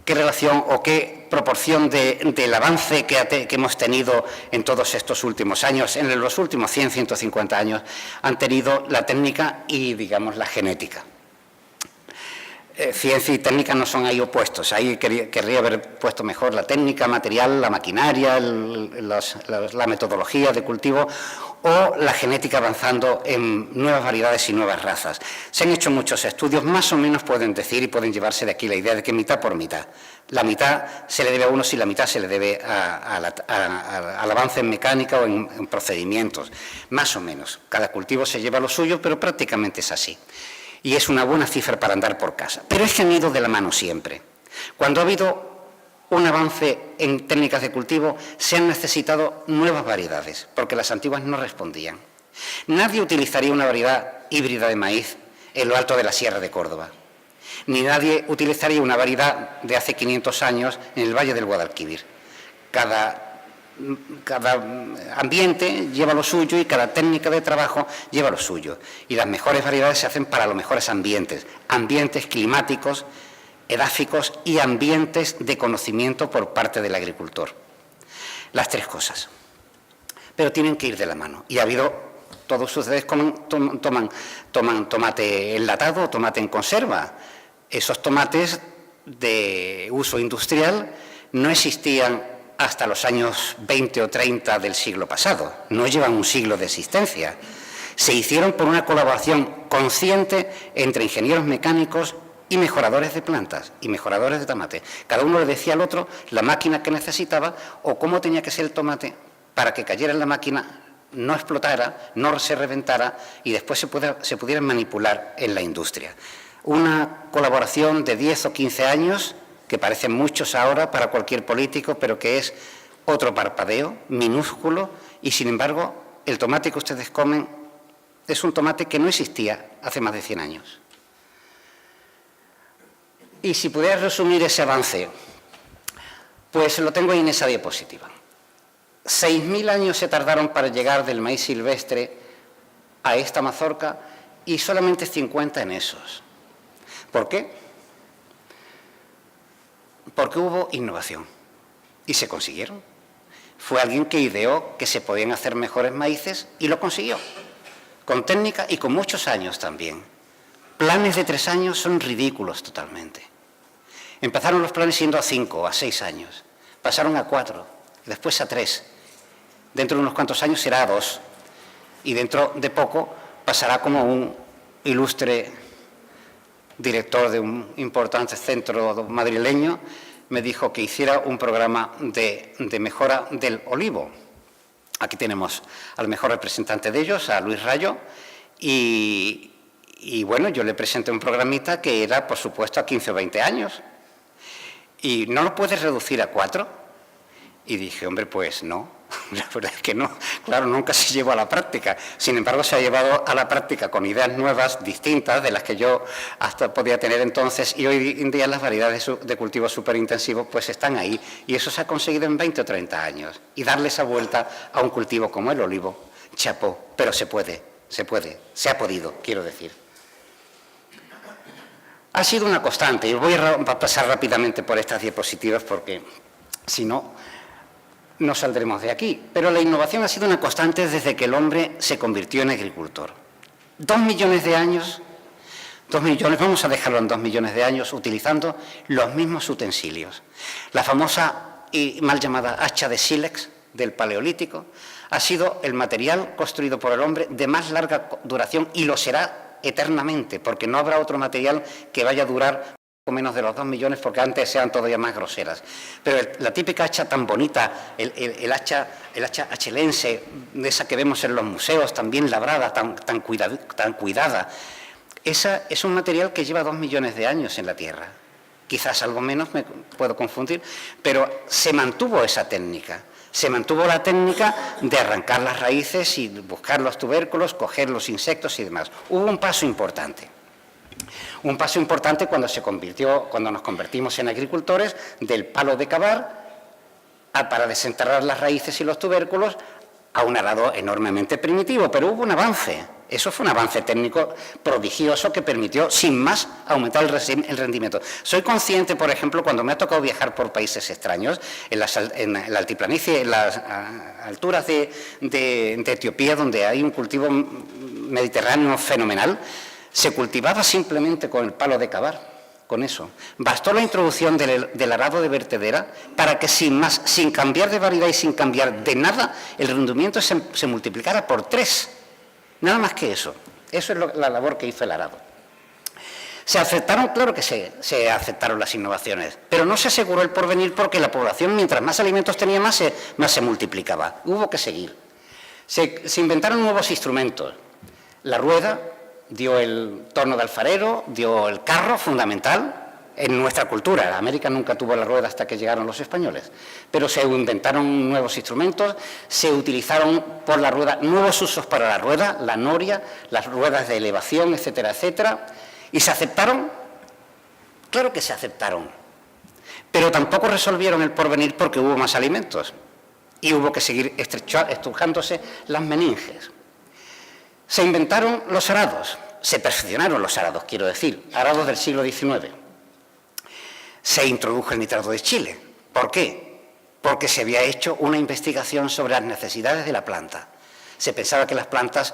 qué relación o qué proporción del avance que hemos tenido en todos estos últimos años, en los últimos 100, 150 años, han tenido la técnica y, digamos, la genética. ciencia y técnica no son ahí opuestos. Ahí querría haber puesto mejor la técnica, material, la maquinaria, la metodología de cultivo o la genética avanzando en nuevas variedades y nuevas razas. Se han hecho muchos estudios, más o menos pueden decir y pueden llevarse de aquí la idea de que mitad por mitad. La mitad se le debe a unos y la mitad se le debe al avance en mecánica o en procedimientos, más o menos. Cada cultivo se lleva lo suyo, pero prácticamente es así. Y es una buena cifra para andar por casa. Pero es que han ido de la mano siempre. Cuando ha habido un avance en técnicas de cultivo, se han necesitado nuevas variedades, porque las antiguas no respondían. Nadie utilizaría una variedad híbrida de maíz en lo alto de la Sierra de Córdoba, ni nadie utilizaría una variedad de hace 500 años en el Valle del Guadalquivir. Cada ambiente lleva lo suyo y cada técnica de trabajo lleva lo suyo. Y las mejores variedades se hacen para los mejores ambientes, ambientes climáticos, edáficos y ambientes de conocimiento por parte del agricultor. Las tres cosas. Pero tienen que ir de la mano. Y ha habido, todos ustedes toman tomate enlatado, tomate en conserva. Esos tomates de uso industrial no existían hasta los años 20 o 30 del siglo pasado. No llevan un siglo de existencia. Se hicieron por una colaboración consciente entre ingenieros mecánicos y mejoradores de plantas y mejoradores de tomate. Cada uno le decía al otro la máquina que necesitaba o cómo tenía que ser el tomate para que cayera en la máquina, no explotara, no se reventara y después se pudiera manipular en la industria. Una colaboración de 10 o 15 años, que parecen muchos ahora para cualquier político, pero que es otro parpadeo, minúsculo, y sin embargo el tomate que ustedes comen es un tomate que no existía hace más de 100 años. Y si pudiera resumir ese avance, pues lo tengo ahí en esa diapositiva. 6.000 años se tardaron para llegar del maíz silvestre a esta mazorca y solamente 50 en esos. ¿Por qué? Porque hubo innovación y se consiguieron. Fue alguien que ideó que se podían hacer mejores maíces y lo consiguió, con técnica y con muchos años también. Planes de 3 años son ridículos totalmente. Empezaron los planes siendo a 5 o a 6 años, pasaron a 4, después a 3. Dentro de unos cuantos años será a 2 y dentro de poco pasará como un ilustre director de un importante centro madrileño me dijo que hiciera un programa de mejora del olivo. Aquí tenemos al mejor representante de ellos, a Luis Rayo, y bueno, yo le presenté un programita que era, por supuesto, a 15 o 20 años. ¿Y no lo puedes reducir a 4? Y dije, hombre, pues no. La verdad es que no, claro, nunca se llevó a la práctica. Sin embargo, se ha llevado a la práctica con ideas nuevas, distintas, de las que yo hasta podía tener entonces, y hoy en día las variedades de cultivos superintensivos pues están ahí, y eso se ha conseguido en 20 o 30 años. Y darle esa vuelta a un cultivo como el olivo, chapó, pero se ha podido, quiero decir. Ha sido una constante, y voy a pasar rápidamente por estas diapositivas porque si no saldremos de aquí, pero la innovación ha sido una constante desde que el hombre se convirtió en agricultor. 2 millones de años, vamos a dejarlo en 2 millones de años, utilizando los mismos utensilios. La famosa y mal llamada hacha de sílex del Paleolítico ha sido el material construido por el hombre de más larga duración y lo será eternamente, porque no habrá otro material que vaya a durar menos de los 2 millones, porque antes sean todavía más groseras. Pero la típica hacha tan bonita, el hacha achelense, de esa que vemos en los museos, tan bien labrada, tan cuidada, esa es un material que lleva 2 millones de años en la Tierra. Quizás algo menos, me puedo confundir, pero se mantuvo esa técnica. Se mantuvo la técnica de arrancar las raíces y buscar los tubérculos, coger los insectos y demás. Hubo un paso importante. Un paso importante cuando nos convertimos en agricultores, del palo de cavar para desenterrar las raíces y los tubérculos a un arado enormemente primitivo, pero hubo un avance. Eso fue un avance técnico prodigioso que permitió, sin más, aumentar el rendimiento. Soy consciente, por ejemplo, cuando me ha tocado viajar por países extraños, en la altiplanicie, en las alturas de Etiopía, donde hay un cultivo mediterráneo fenomenal, se cultivaba simplemente con el palo de cavar, con eso. Bastó la introducción del arado de vertedera para que sin cambiar de variedad y sin cambiar de nada, el rendimiento se multiplicara por 3. Nada más que eso. Eso es la labor que hizo el arado. Se aceptaron, claro que se aceptaron las innovaciones, pero no se aseguró el porvenir porque la población, mientras más alimentos tenía, más se multiplicaba. Hubo que seguir. Se inventaron nuevos instrumentos. La rueda dio el torno de alfarero, dio el carro, fundamental en nuestra cultura. América nunca tuvo la rueda hasta que llegaron los españoles. Pero se inventaron nuevos instrumentos, se utilizaron por la rueda nuevos usos para la rueda, la noria, las ruedas de elevación, etcétera, etcétera. ¿Y se aceptaron? Claro que se aceptaron. Pero tampoco resolvieron el porvenir porque hubo más alimentos. Y hubo que seguir estrujándose las meninges. Se inventaron los arados, se perfeccionaron los arados, quiero decir, arados del siglo XIX. Se introdujo el nitrato de Chile. ¿Por qué? Porque se había hecho una investigación sobre las necesidades de la planta. Se pensaba que las plantas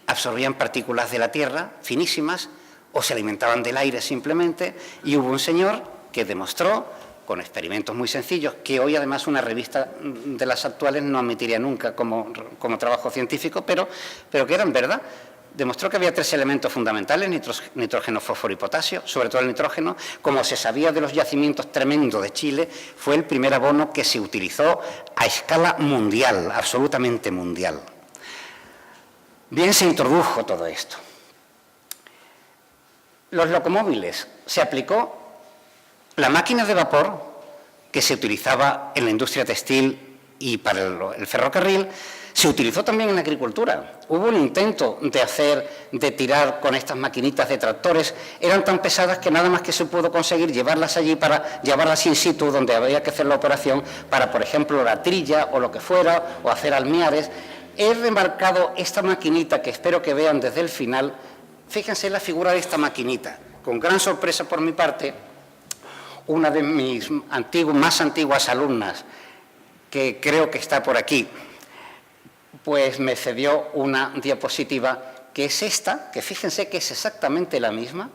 absorbían partículas de la tierra, finísimas, o se alimentaban del aire simplemente, y hubo un señor que demostró, con experimentos muy sencillos, que hoy además una revista de las actuales no admitiría nunca como trabajo científico, pero que eran verdad. Demostró que había 3 elementos fundamentales, nitrógeno, fósforo y potasio, sobre todo el nitrógeno. Como se sabía de los yacimientos tremendos de Chile, fue el primer abono que se utilizó a escala mundial, absolutamente mundial. Bien, se introdujo todo esto. Los locomóviles, se aplicó la máquina de vapor que se utilizaba en la industria textil y para el ferrocarril, se utilizó también en la agricultura. Hubo un intento de tirar con estas maquinitas de tractores, eran tan pesadas que nada más que se pudo conseguir llevarlas allí para llevarlas in situ donde había que hacer la operación para, por ejemplo, la trilla o lo que fuera, o hacer almiares. He remarcado esta maquinita que espero que vean desde el final. Fíjense la figura de esta maquinita. Con gran sorpresa por mi parte, una de mis más antiguas alumnas, que creo que está por aquí, pues me cedió una diapositiva que es esta, que fíjense que es exactamente la misma.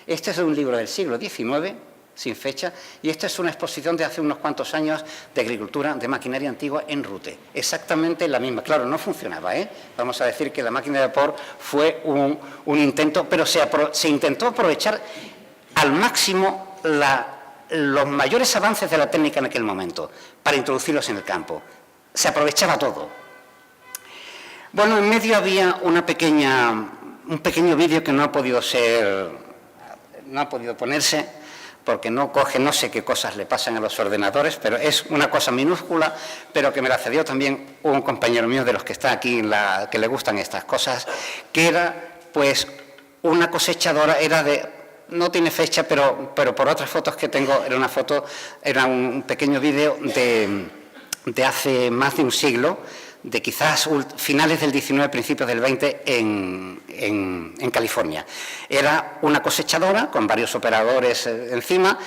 Este es de un libro del siglo XIX, sin fecha, y esta es una exposición de hace unos cuantos años de agricultura, de maquinaria antigua en Rute. Exactamente la misma. Claro, no funcionaba, ¿eh? Vamos a decir que la máquina de vapor fue un intento, pero se intentó aprovechar al máximo los mayores avances de la técnica en aquel momento para introducirlos en el campo. Se aprovechaba todo. Bueno, en medio había un pequeño vídeo que no ha podido ponerse porque no coge, no sé qué cosas le pasan a los ordenadores, pero es una cosa minúscula, pero que me la cedió también un compañero mío de los que está aquí, que le gustan estas cosas, que era pues una cosechadora, no tiene fecha, pero por otras fotos que tengo, era un pequeño vídeo de hace más de un siglo, de quizás finales del 19, principios del 20 en California. Era una cosechadora con varios operadores encima,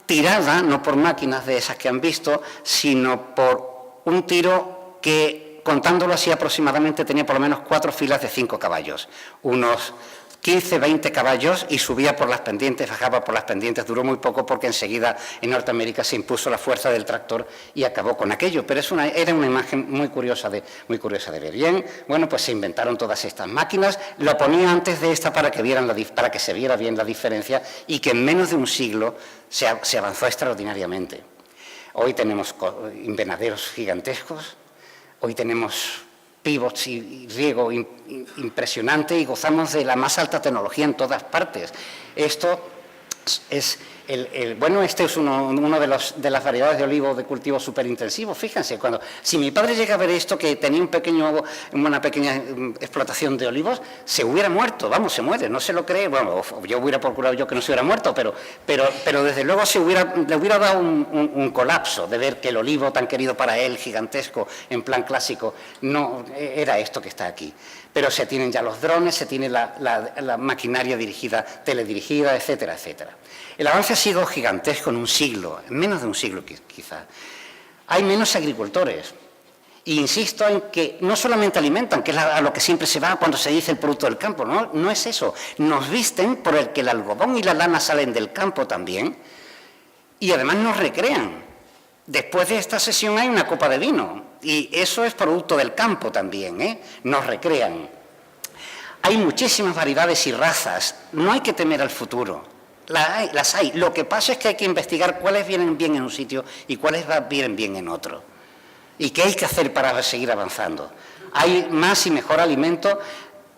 tirada no por máquinas de esas que han visto, sino por un tiro que, contándolo así aproximadamente, tenía por lo menos 4 filas de 5 caballos, unos 15, 20 caballos, y subía por las pendientes, bajaba por las pendientes. Duró muy poco porque enseguida en Norteamérica se impuso la fuerza del tractor y acabó con aquello. Pero era una imagen muy curiosa de ver. Bien, bueno, pues se inventaron todas estas máquinas. Lo ponía antes de esta para que se viera bien la diferencia, y que en menos de un siglo se avanzó extraordinariamente. Hoy tenemos invernaderos gigantescos, hoy tenemos pivots y riego impresionante, y gozamos de la más alta tecnología en todas partes. Esto es este es uno de las variedades de olivo de cultivo superintensivo. Fíjense, si mi padre llega a ver esto, que tenía una pequeña explotación de olivos, se hubiera muerto. Vamos, se muere, no se lo cree. Bueno, yo hubiera procurado yo que no se hubiera muerto, pero desde luego le hubiera dado un colapso de ver que el olivo tan querido para él, gigantesco, en plan clásico, no era esto que está aquí. Pero se tienen ya los drones, se tiene la maquinaria teledirigida, etcétera, etcétera. El avance ha sido gigantesco en un siglo, en menos de un siglo quizá. Hay menos agricultores, E insisto en que no solamente alimentan, que es a lo que siempre se va cuando se dice el producto del campo, no es eso. Nos visten por el que el algodón y la lana salen del campo también, y además nos recrean. Después de esta sesión hay una copa de vino, y eso es producto del campo también, ¿eh? Nos recrean. Hay muchísimas variedades y razas, no hay que temer al futuro, las hay. Lo que pasa es que hay que investigar cuáles vienen bien en un sitio y cuáles vienen bien en otro. ¿Y qué hay que hacer para seguir avanzando? Hay más y mejor alimento.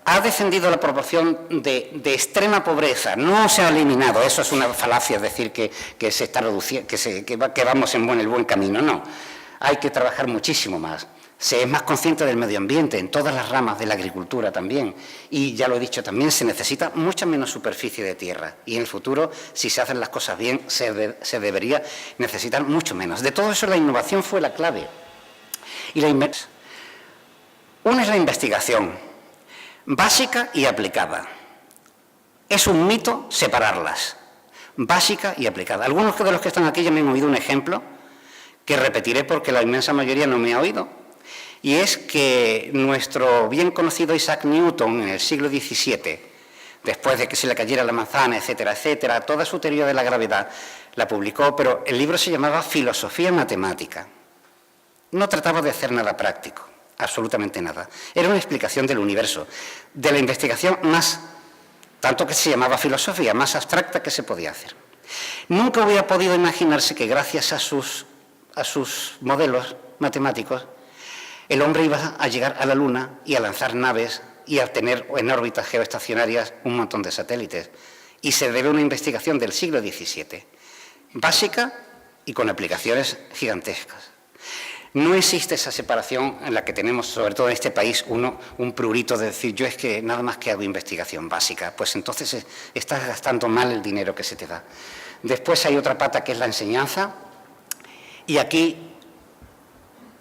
Ha descendido la proporción de extrema pobreza, no se ha eliminado, eso es una falacia decir que se está reduciendo, que vamos en el buen camino, no. Hay que trabajar muchísimo más. Se es más consciente del medio ambiente en todas las ramas de la agricultura también. Y ya lo he dicho también, se necesita mucha menos superficie de tierra. Y en el futuro, si se hacen las cosas bien, se debería necesitar mucho menos. De todo eso la innovación fue la clave. Y una es la investigación, básica y aplicada. Es un mito separarlas, básica y aplicada. Algunos de los que están aquí ya me han oído un ejemplo, que repetiré porque la inmensa mayoría no me ha oído, y es que nuestro bien conocido Isaac Newton en el siglo XVII, después de que se le cayera la manzana, etcétera, etcétera, toda su teoría de la gravedad la publicó, pero el libro se llamaba Filosofía Matemática. No trataba de hacer nada práctico, absolutamente nada. Era una explicación del universo, de la investigación más, tanto que se llamaba filosofía, más abstracta que se podía hacer. Nunca hubiera podido imaginarse que gracias a sus modelos matemáticos, el hombre iba a llegar a la Luna y a lanzar naves y a tener en órbitas geoestacionarias un montón de satélites. Y se debe a una investigación del siglo XVII, básica y con aplicaciones gigantescas. No existe esa separación en la que tenemos, sobre todo en este país, un prurito de decir, yo es que nada más que hago investigación básica, pues entonces estás gastando mal el dinero que se te da. Después hay otra pata que es la enseñanza, y aquí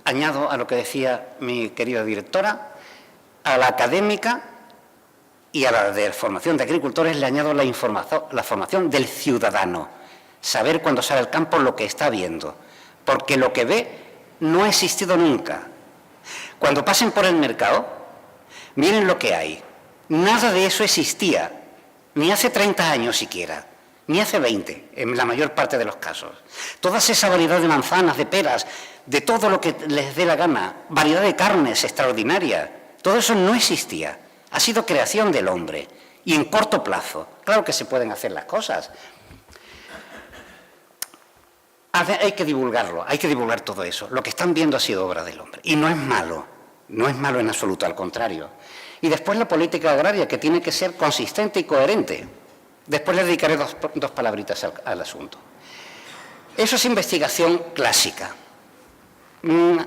añado a lo que decía mi querida directora, a la académica y a la de formación de agricultores le añado la formación del ciudadano, saber cuando sale al campo lo que está viendo, porque lo que ve no ha existido nunca. Cuando pasen por el mercado, miren lo que hay. Nada de eso existía, ni hace 30 años siquiera, ni hace 20, en la mayor parte de los casos. Toda esa variedad de manzanas, de peras, de todo lo que les dé la gana, variedad de carnes extraordinaria, todo eso no existía. Ha sido creación del hombre, y en corto plazo. Claro que se pueden hacer las cosas. Hay que divulgarlo, hay que divulgar todo eso. Lo que están viendo ha sido obra del hombre. Y no es malo en absoluto, al contrario. Y después la política agraria, que tiene que ser consistente y coherente. Después le dedicaré dos palabritas al asunto. Eso es investigación clásica. Un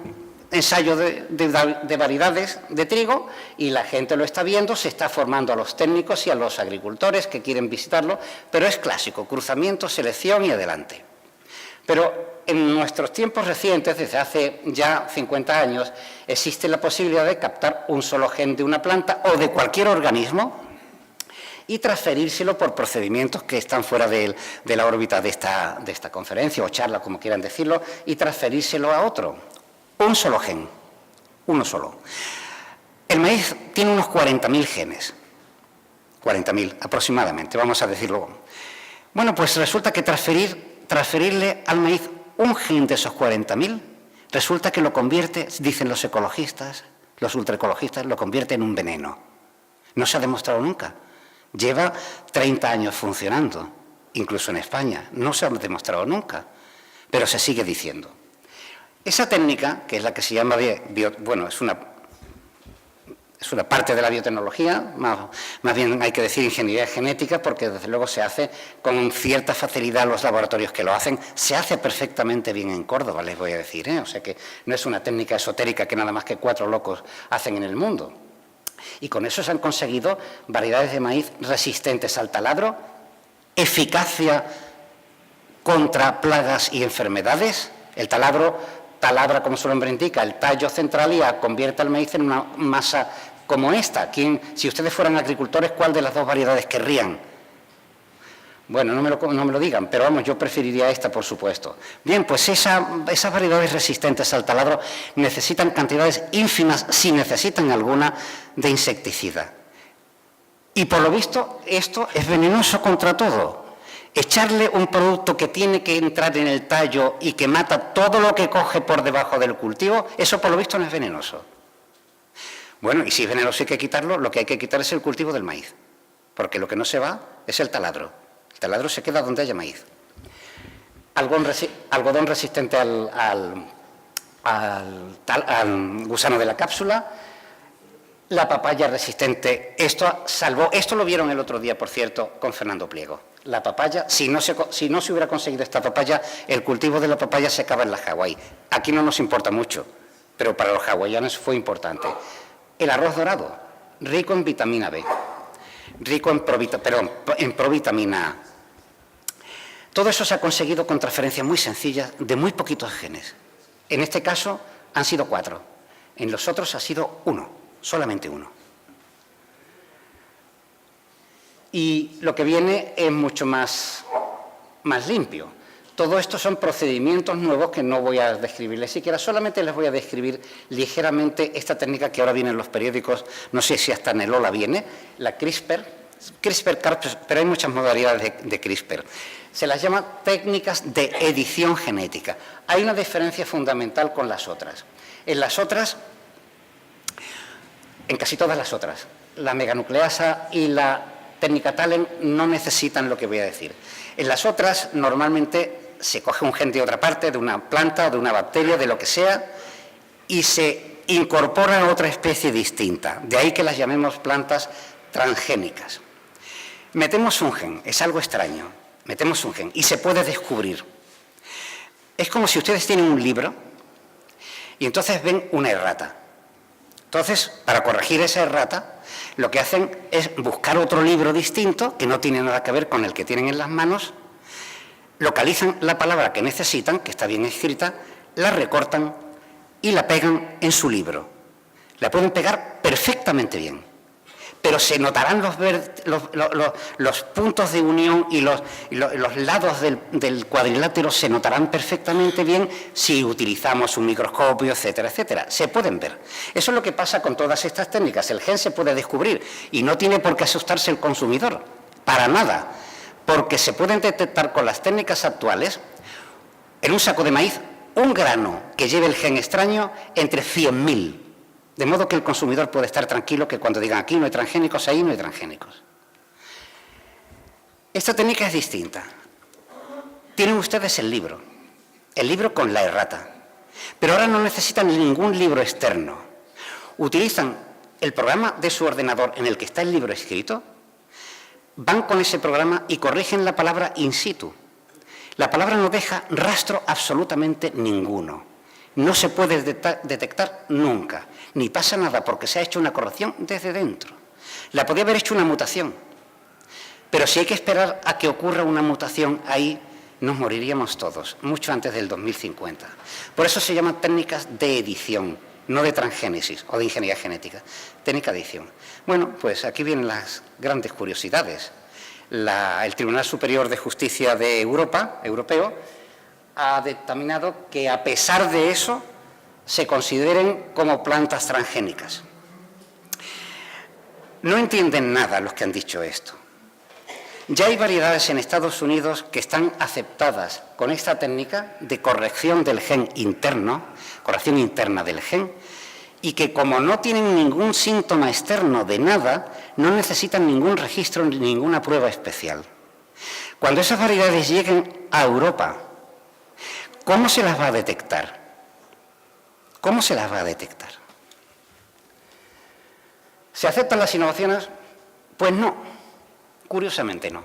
ensayo de variedades de trigo, y la gente lo está viendo, se está formando a los técnicos y a los agricultores que quieren visitarlo, pero es clásico, cruzamiento, selección y adelante. Pero en nuestros tiempos recientes, desde hace ya 50 años, existe la posibilidad de captar un solo gen de una planta o de cualquier organismo y transferírselo por procedimientos que están fuera de la órbita de esta conferencia o charla, como quieran decirlo, y transferírselo a otro. Un solo gen, uno solo. El maíz tiene unos 40.000 genes, 40.000 aproximadamente, vamos a decirlo. Bueno, pues resulta que transferirle al maíz un gen de esos 40.000, resulta que lo convierte, dicen los ecologistas, los ultraecologistas, lo convierte en un veneno. No se ha demostrado nunca. Lleva 30 años funcionando, incluso en España. No se ha demostrado nunca, pero se sigue diciendo. Esa técnica, que es la que se llama es una parte de la biotecnología, más bien hay que decir ingeniería genética, porque desde luego se hace con cierta facilidad los laboratorios que lo hacen, se hace perfectamente bien en Córdoba, les voy a decir, o sea que no es una técnica esotérica que nada más que 4 locos hacen en el mundo. Y con eso se han conseguido variedades de maíz resistentes al taladro, eficacia contra plagas y enfermedades. El taladro talabra, como su nombre indica, el tallo central y convierte al maíz en una masa como esta. Si ustedes fueran agricultores, ¿cuál de las dos variedades querrían? Bueno, no me lo digan, pero vamos, yo preferiría esta, por supuesto. Bien, pues esas variedades resistentes al taladro necesitan cantidades ínfimas, si necesitan alguna, de insecticida. Y por lo visto, esto es venenoso contra todo. Echarle un producto que tiene que entrar en el tallo y que mata todo lo que coge por debajo del cultivo, eso por lo visto no es venenoso. Bueno, y si es venenoso hay que quitarlo, lo que hay que quitar es el cultivo del maíz, porque lo que no se va es el taladro. El taladro se queda donde haya maíz. Algodón resistente al gusano de la cápsula. La papaya resistente. Esto lo vieron el otro día, por cierto, con Fernando Pliego. La papaya, si no se hubiera conseguido esta papaya, el cultivo de la papaya se acaba en la Hawái. Aquí no nos importa mucho, pero para los hawaianos fue importante. El arroz dorado, rico en vitamina B, rico en provitamina A. Todo eso se ha conseguido con transferencias muy sencillas de muy poquitos genes. En este caso han sido 4, en los otros ha sido 1, solamente 1. Y lo que viene es mucho más limpio. Todo esto son procedimientos nuevos que no voy a describirles siquiera, solamente les voy a describir ligeramente esta técnica que ahora viene en los periódicos, no sé si hasta en el Ola viene, la CRISPR-Cas, pero hay muchas modalidades de CRISPR. Se las llama técnicas de edición genética. Hay una diferencia fundamental con las otras. En casi todas las otras, la meganucleasa y la técnica Talent no necesitan lo que voy a decir. En las otras, normalmente se coge un gen de otra parte, de una planta o de una bacteria, de lo que sea, y se incorpora a otra especie distinta. De ahí que las llamemos plantas transgénicas. Metemos un gen, es algo extraño, metemos un gen y se puede descubrir. Es como si ustedes tienen un libro y entonces ven una errata. Entonces, para corregir esa errata, lo que hacen es buscar otro libro distinto, que no tiene nada que ver con el que tienen en las manos, localizan la palabra que necesitan, que está bien escrita, la recortan y la pegan en su libro. La pueden pegar perfectamente bien, pero se notarán los puntos de unión y los lados del cuadrilátero se notarán perfectamente bien si utilizamos un microscopio, etcétera, etcétera. Se pueden ver. Eso es lo que pasa con todas estas técnicas. El gen se puede descubrir y no tiene por qué asustarse el consumidor, para nada, porque se pueden detectar con las técnicas actuales, en un saco de maíz, un grano que lleve el gen extraño entre 100.000. De modo que el consumidor puede estar tranquilo que cuando digan aquí no hay transgénicos, ahí no hay transgénicos. Esta técnica es distinta. Tienen ustedes el libro con la errata, pero ahora no necesitan ningún libro externo. Utilizan el programa de su ordenador en el que está el libro escrito, van con ese programa y corrigen la palabra in situ. La palabra no deja rastro absolutamente ninguno. No se puede detectar nunca, ni pasa nada porque se ha hecho una corrección desde dentro. La podía haber hecho una mutación, pero si hay que esperar a que ocurra una mutación, ahí nos moriríamos todos, mucho antes del 2050. Por eso se llaman técnicas de edición, no de transgénesis o de ingeniería genética, técnica de edición. Bueno, pues aquí vienen las grandes curiosidades. El Tribunal Superior de Justicia de europeo, ha determinado que a pesar de eso se consideren como plantas transgénicas. No entienden nada los que han dicho esto. Ya hay variedades en Estados Unidos que están aceptadas con esta técnica de corrección del gen interno, corrección interna del gen, y que como no tienen ningún síntoma externo de nada, no necesitan ningún registro ni ninguna prueba especial. Cuando esas variedades lleguen a Europa, ¿cómo se las va a detectar? ¿Cómo se las va a detectar? ¿Se aceptan las innovaciones? Pues no, curiosamente no.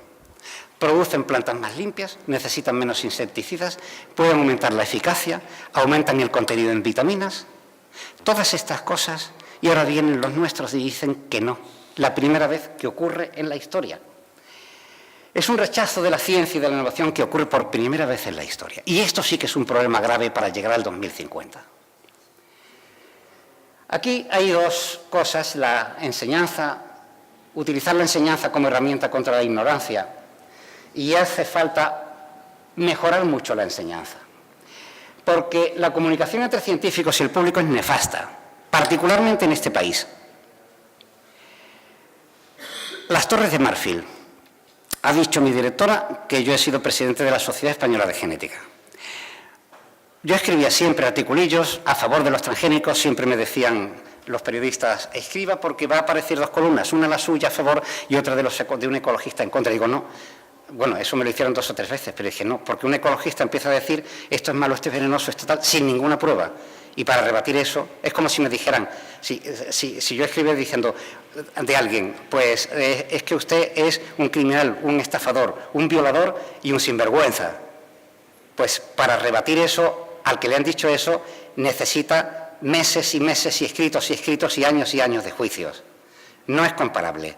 Producen plantas más limpias, necesitan menos insecticidas, pueden aumentar la eficacia, aumentan el contenido en vitaminas, todas estas cosas, y ahora vienen los nuestros y dicen que no, la primera vez que ocurre en la historia. Es un rechazo de la ciencia y de la innovación que ocurre por primera vez en la historia. Y esto sí que es un problema grave para llegar al 2050. Aquí hay dos cosas, la enseñanza, utilizar la enseñanza como herramienta contra la ignorancia y hace falta mejorar mucho la enseñanza. Porque la comunicación entre científicos y el público es nefasta, particularmente en este país. Las Torres de Marfil. Ha dicho mi directora que yo he sido presidente de la Sociedad Española de Genética. Yo escribía siempre articulillos a favor de los transgénicos, siempre me decían los periodistas, escriba porque va a aparecer 2 columnas, una la suya a favor y otra de un ecologista en contra. Digo, no. Bueno, eso me lo hicieron 2 o 3 veces, pero dije, no, porque un ecologista empieza a decir esto es malo, esto es venenoso, esto tal, sin ninguna prueba. Y para rebatir eso, es como si me dijeran, si yo escribiera diciendo de alguien, pues es que usted es un criminal, un estafador, un violador y un sinvergüenza. Pues para rebatir eso, al que le han dicho eso, necesita meses y meses y escritos y años de juicios. No es comparable.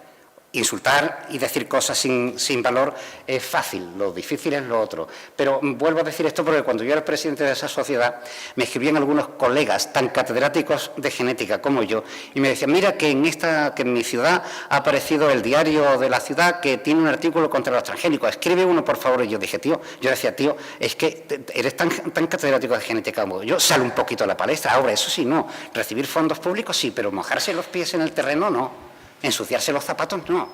Insultar y decir cosas sin valor es fácil, lo difícil es lo otro. Pero vuelvo a decir esto porque cuando yo era presidente de esa sociedad me escribían algunos colegas tan catedráticos de genética como yo y me decían, mira que en mi ciudad ha aparecido el diario de la ciudad que tiene un artículo contra los transgénicos, escribe uno por favor. Y yo dije, yo decía, tío, es que eres tan catedrático de genética como yo, sale un poquito a la palestra. Ahora, eso sí, no, recibir fondos públicos sí, pero mojarse los pies en el terreno no. Ensuciarse los zapatos, no.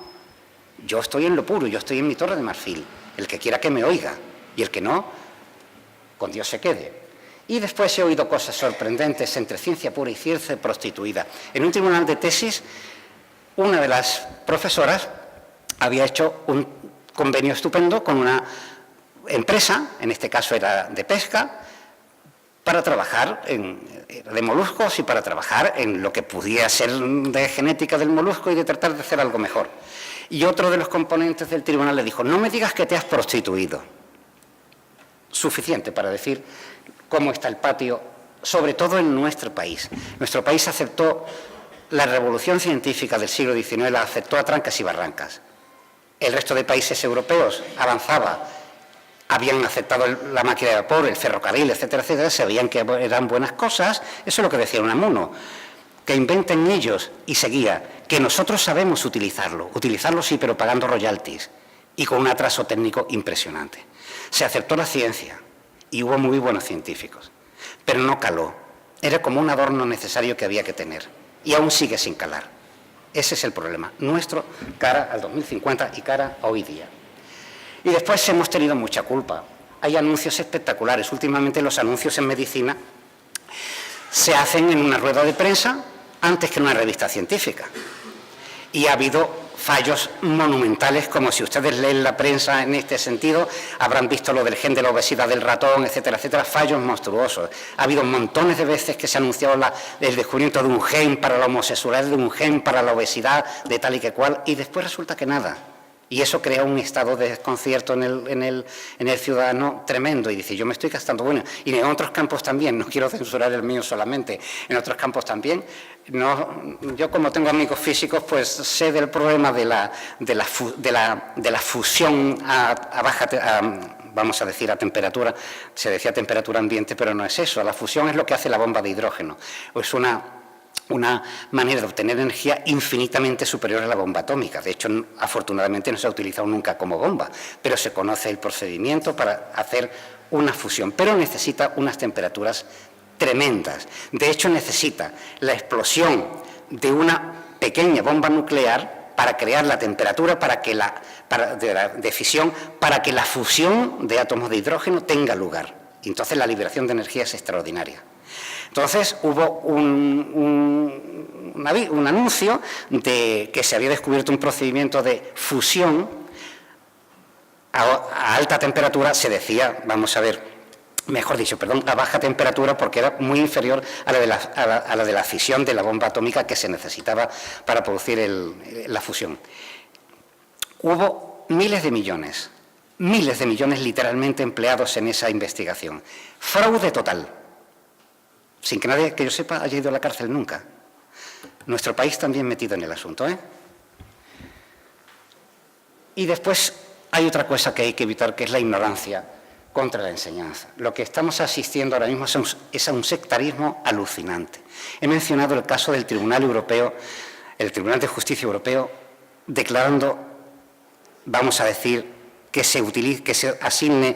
Yo estoy en lo puro, yo estoy en mi Torre de Marfil. El que quiera que me oiga y el que no, con Dios se quede. Y después he oído cosas sorprendentes entre ciencia pura y ciencia prostituida. En un tribunal de tesis, una de las profesoras había hecho un convenio estupendo con una empresa, en este caso era de pesca, para trabajar de moluscos y para trabajar en lo que pudiera ser de genética del molusco y de tratar de hacer algo mejor. Y otro de los componentes del tribunal le dijo, no me digas que te has prostituido. Suficiente para decir cómo está el patio, sobre todo en nuestro país. Nuestro país aceptó la revolución científica del siglo XIX, la aceptó a trancas y barrancas. El resto de países europeos avanzaba, habían aceptado la máquina de vapor, el ferrocarril, etcétera, etcétera, sabían que eran buenas cosas, eso es lo que decía Unamuno, que inventen ellos, y seguía, que nosotros sabemos utilizarlo sí, pero pagando royalties, y con un atraso técnico impresionante. Se aceptó la ciencia, y hubo muy buenos científicos, pero no caló, era como un adorno necesario que había que tener, y aún sigue sin calar. Ese es el problema, nuestro cara al 2050 y cara a hoy día. Y después hemos tenido mucha culpa. Hay anuncios espectaculares. Últimamente los anuncios en medicina se hacen en una rueda de prensa antes que en una revista científica. Y ha habido fallos monumentales, como si ustedes leen la prensa en este sentido, habrán visto lo del gen de la obesidad del ratón, etcétera, etcétera, fallos monstruosos. Ha habido montones de veces que se ha anunciado el descubrimiento de un gen para la homosexualidad, de un gen para la obesidad, de tal y que cual, y después resulta que nada. Y eso crea un estado de desconcierto en el ciudadano tremendo. Y dice, yo me estoy gastando, bueno, y en otros campos también, no quiero censurar el mío solamente, en otros campos también. No, yo como tengo amigos físicos, pues sé del problema de la fusión vamos a decir a temperatura, se decía temperatura ambiente, pero no es eso. La fusión es lo que hace la bomba de hidrógeno. Es una manera de obtener energía infinitamente superior a la bomba atómica. De hecho, afortunadamente no se ha utilizado nunca como bomba, pero se conoce el procedimiento para hacer una fusión, pero necesita unas temperaturas tremendas. De hecho, necesita la explosión de una pequeña bomba nuclear para crear la temperatura de fisión, para que la fusión de átomos de hidrógeno tenga lugar. Y entonces la liberación de energía es extraordinaria. Entonces hubo un anuncio de que se había descubierto un procedimiento de fusión a alta temperatura, se decía, vamos a ver, mejor dicho, perdón, a baja temperatura, porque era muy inferior a la de la fisión de la bomba atómica que se necesitaba para producir la fusión. Hubo miles de millones literalmente empleados en esa investigación. Fraude total. Sin que nadie, que yo sepa, haya ido a la cárcel nunca. Nuestro país también metido en el asunto, ¿eh? Y después hay otra cosa que hay que evitar, que es la ignorancia contra la enseñanza. Lo que estamos asistiendo ahora mismo es a un sectarismo alucinante. He mencionado el caso del Tribunal Europeo, el Tribunal de Justicia Europeo, declarando, vamos a decir, que se asigne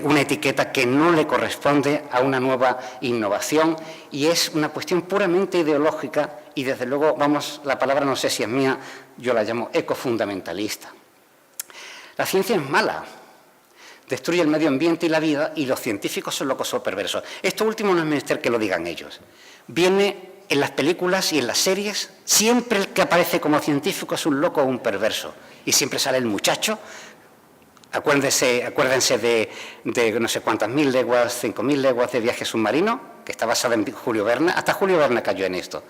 una etiqueta que no le corresponde a una nueva innovación, y es una cuestión puramente ideológica y, desde luego, la palabra no sé si es mía, yo la llamo ecofundamentalista. La ciencia es mala, destruye el medio ambiente y la vida, y los científicos son locos o perversos. Esto último no es menester que lo digan ellos. Viene en las películas y en las series, siempre el que aparece como científico es un loco o un perverso, y siempre sale el muchacho. Acuérdense de no sé cuántas 1000 leguas, 5000 leguas de viaje submarino, que está basada en Julio Verne. Hasta Julio Verne cayó en esto,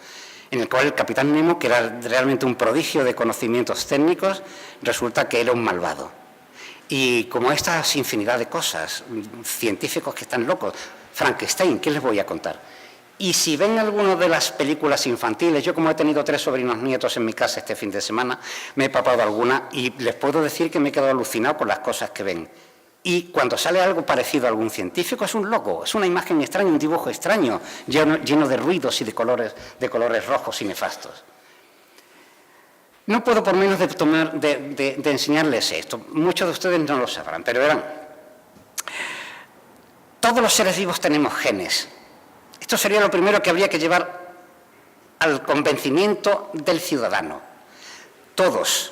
en el cual el capitán Nemo, que era realmente un prodigio de conocimientos técnicos, resulta que era un malvado. Y como estas infinidad de cosas, científicos que están locos, Frankenstein, ¿qué les voy a contar? Y si ven alguna de las películas infantiles, yo como he tenido 3 sobrinos nietos en mi casa este fin de semana, me he papado alguna y les puedo decir que me he quedado alucinado con las cosas que ven. Y cuando sale algo parecido a algún científico es un loco, es una imagen extraña, un dibujo extraño, lleno de ruidos y de colores rojos y nefastos. No puedo por menos de enseñarles esto. Muchos de ustedes no lo sabrán, pero verán. Todos los seres vivos tenemos genes. Esto sería lo primero que habría que llevar al convencimiento del ciudadano. Todos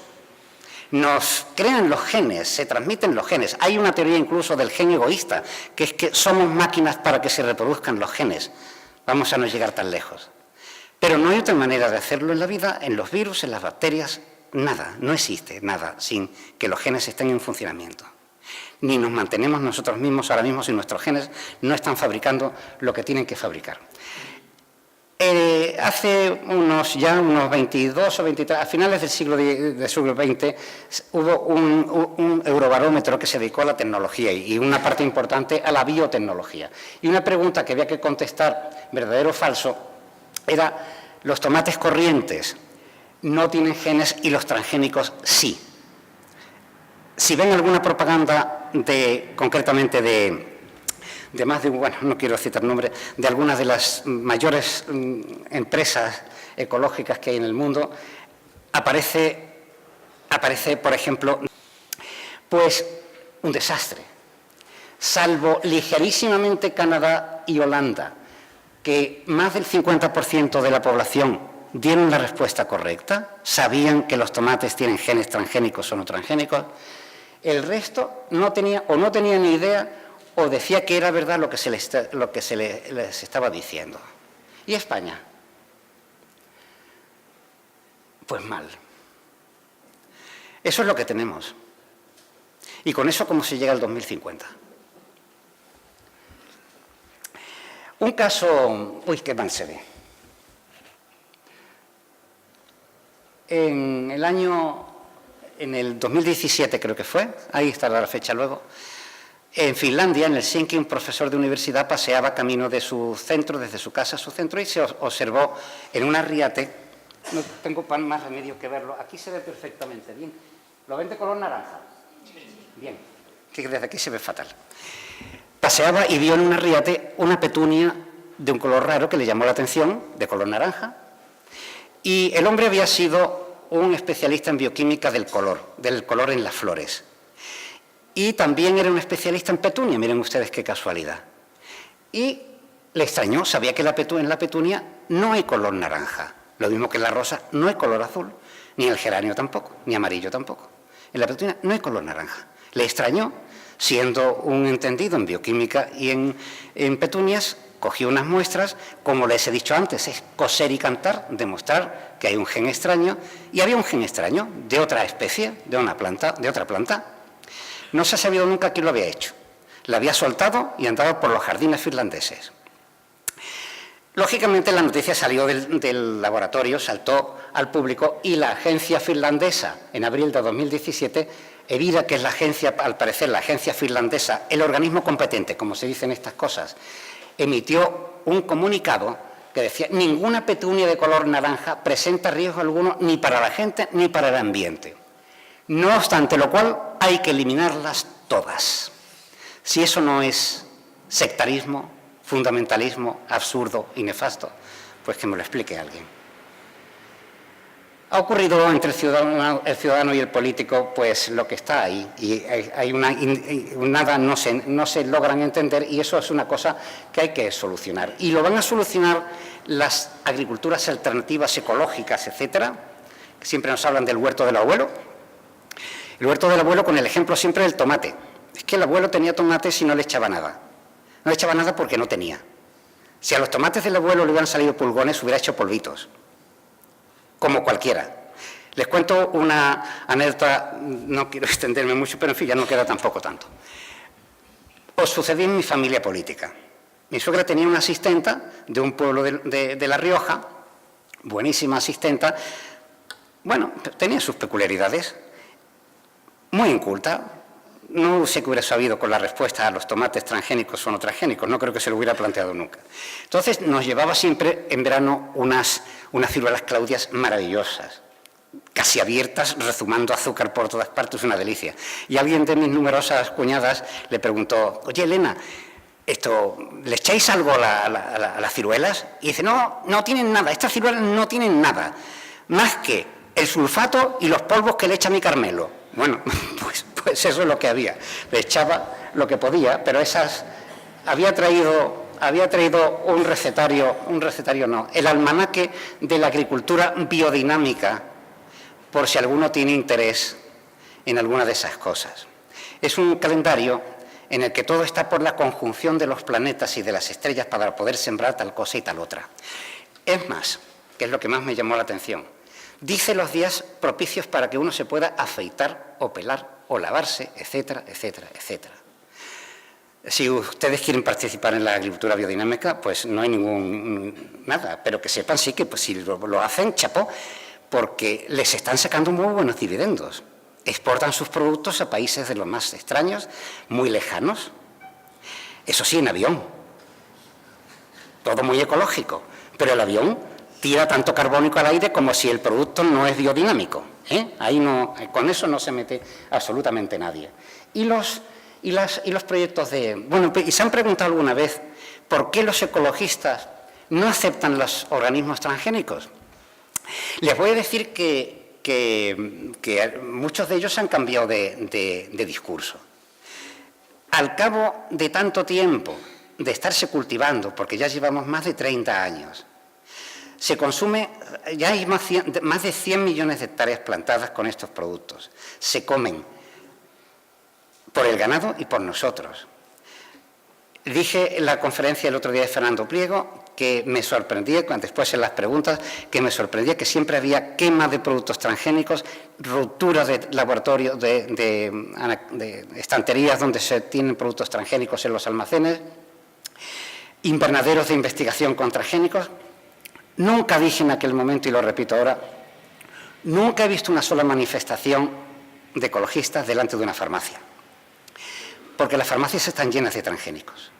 nos crean los genes, se transmiten los genes. Hay una teoría incluso del gen egoísta, que es que somos máquinas para que se reproduzcan los genes. Vamos a no llegar tan lejos. Pero no hay otra manera de hacerlo en la vida, en los virus, en las bacterias, nada, no existe nada sin que los genes estén en funcionamiento. Ni nos mantenemos nosotros mismos ahora mismo si nuestros genes no están fabricando lo que tienen que fabricar. Hace unos 22 o 23, a finales del siglo XX, hubo un eurobarómetro que se dedicó a la tecnología y una parte importante a la biotecnología. Y una pregunta que había que contestar, verdadero o falso, era: los tomates corrientes no tienen genes y los transgénicos sí. Si ven alguna propaganda concretamente de más de, bueno, no quiero citar nombres, de algunas de las mayores empresas ecológicas que hay en el mundo, aparece, por ejemplo, pues un desastre. Salvo ligerísimamente Canadá y Holanda, que más del 50% de la población dieron la respuesta correcta, sabían que los tomates tienen genes transgénicos o no transgénicos. El resto no tenía ni idea, o decía que era verdad lo que se les estaba diciendo. ¿Y España? Pues mal. Eso es lo que tenemos. Y con eso, ¿cómo se llega al 2050? Un caso... Uy, qué mal se ve. En el 2017 creo que fue, ahí está la fecha luego, en Finlandia, en Helsinki, un profesor de universidad paseaba camino de su centro, desde su casa a su centro, y se observó en una riate, no tengo más remedio que verlo, aquí se ve perfectamente bien, ¿lo ven de color naranja? Bien, que desde aquí se ve fatal. Paseaba y vio en una riate una petunia de un color raro que le llamó la atención, de color naranja, y el hombre había sido un especialista en bioquímica del color en las flores. Y también era un especialista en petunia, miren ustedes qué casualidad. Y le extrañó, sabía que en la petunia no hay color naranja, lo mismo que en la rosa no hay color azul, ni en el geranio tampoco, ni amarillo tampoco. En la petunia no hay color naranja. Le extrañó, siendo un entendido en bioquímica y en petunias, cogió unas muestras, como les he dicho antes, es coser y cantar, demostrar que hay un gen extraño, y había un gen extraño de otra especie, de otra planta. No se ha sabido nunca quién lo había hecho. La había soltado y andaba por los jardines finlandeses. Lógicamente la noticia salió del laboratorio, saltó al público, y la agencia finlandesa, en abril de 2017, EVIRA, que es la agencia, al parecer la agencia finlandesa, el organismo competente, como se dice en estas cosas, emitió un comunicado que decía: ninguna petunia de color naranja presenta riesgo alguno ni para la gente ni para el ambiente. No obstante lo cual, hay que eliminarlas todas. Si eso no es sectarismo, fundamentalismo absurdo y nefasto, pues que me lo explique alguien. ha ocurrido entre el ciudadano y el político pues lo que está ahí, y hay nada no se logran entender, y eso es una cosa que hay que solucionar. Y lo van a solucionar las agriculturas alternativas ecológicas, etcétera, que siempre nos hablan del huerto del abuelo. El huerto del abuelo con el ejemplo siempre del tomate. Es que el abuelo tenía tomates y no le echaba nada. No le echaba nada porque no tenía. Si a los tomates del abuelo le hubieran salido pulgones, hubiera hecho polvitos, como cualquiera. Les cuento una anécdota, no quiero extenderme mucho, pero en fin, ya no queda tampoco tanto. Os sucedió en mi familia política. Mi suegra tenía una asistenta de un pueblo de La Rioja, buenísima asistenta, bueno, tenía sus peculiaridades, muy inculta. No sé qué hubiera sabido con la respuesta a los tomates transgénicos o no transgénicos, no creo que se lo hubiera planteado nunca. Entonces nos llevaba siempre en verano unas ciruelas claudias maravillosas, casi abiertas, rezumando azúcar por todas partes, una delicia. Y alguien de mis numerosas cuñadas le preguntó: oye, Elena, ¿le echáis algo a las ciruelas? Y dice: no tienen nada, estas ciruelas no tienen nada, más que el sulfato y los polvos que le echa mi Carmelo. Bueno, pues eso es lo que había. Le echaba lo que podía, pero había traído un recetario no, el almanaque de la agricultura biodinámica, por si alguno tiene interés en alguna de esas cosas. Es un calendario en el que todo está por la conjunción de los planetas y de las estrellas para poder sembrar tal cosa y tal otra. Es más, que es lo que más me llamó la atención, dice los días propicios para que uno se pueda afeitar o pelar o lavarse, etcétera, etcétera, etcétera. Si ustedes quieren participar en la agricultura biodinámica, pues no hay nada, pero que sepan sí que pues, si lo hacen, chapó, porque les están sacando muy buenos dividendos. Exportan sus productos a países de los más extraños, muy lejanos, eso sí, en avión, todo muy ecológico, pero el avión tira tanto carbónico al aire como si el producto no es biodinámico, ¿eh? Ahí no, con eso no se mete absolutamente nadie. Y los proyectos bueno, y se han preguntado alguna vez por qué los ecologistas no aceptan los organismos transgénicos. Les voy a decir que muchos de ellos han cambiado de discurso. Al cabo de tanto tiempo de estarse cultivando, porque ya llevamos más de 30 años, se consume, ya hay más de 100 millones de hectáreas plantadas con estos productos. Se comen por el ganado y por nosotros. Dije en la conferencia el otro día de Fernando Pliego que me sorprendía, después en las preguntas, que me sorprendía que siempre había quema de productos transgénicos, ruptura de laboratorios, de estanterías donde se tienen productos transgénicos en los almacenes, invernaderos de investigación con transgénicos. Nunca dije en aquel momento, y lo repito ahora, nunca he visto una sola manifestación de ecologistas delante de una farmacia, porque las farmacias están llenas de transgénicos.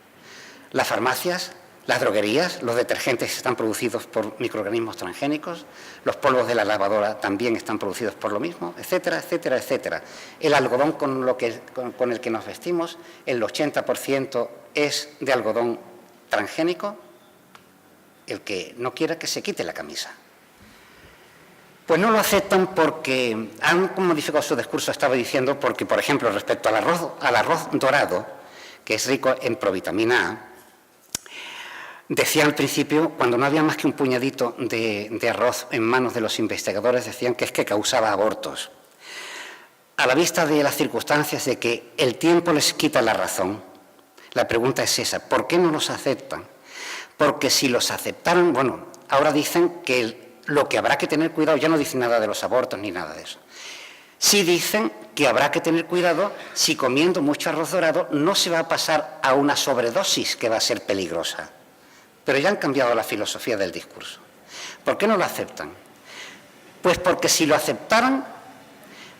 Las farmacias, las droguerías, los detergentes están producidos por microorganismos transgénicos, los polvos de la lavadora también están producidos por lo mismo, etcétera, etcétera, etcétera. El algodón con el que nos vestimos, el 80% es de algodón transgénico. El que no quiera que se quite la camisa. Pues no lo aceptan porque han modificado su discurso, estaba diciendo, porque, por ejemplo, respecto al arroz dorado, que es rico en provitamina A, decían al principio, cuando no había más que un puñadito de arroz en manos de los investigadores, decían que es que causaba abortos. A la vista de las circunstancias de que el tiempo les quita la razón, la pregunta es esa: ¿por qué no los aceptan? Porque si los aceptaran, bueno, ahora dicen que lo que habrá que tener cuidado, ya no dicen nada de los abortos ni nada de eso. Sí dicen que habrá que tener cuidado si comiendo mucho arroz dorado no se va a pasar a una sobredosis que va a ser peligrosa. Pero ya han cambiado la filosofía del discurso. ¿Por qué no lo aceptan? Pues porque si lo aceptaran,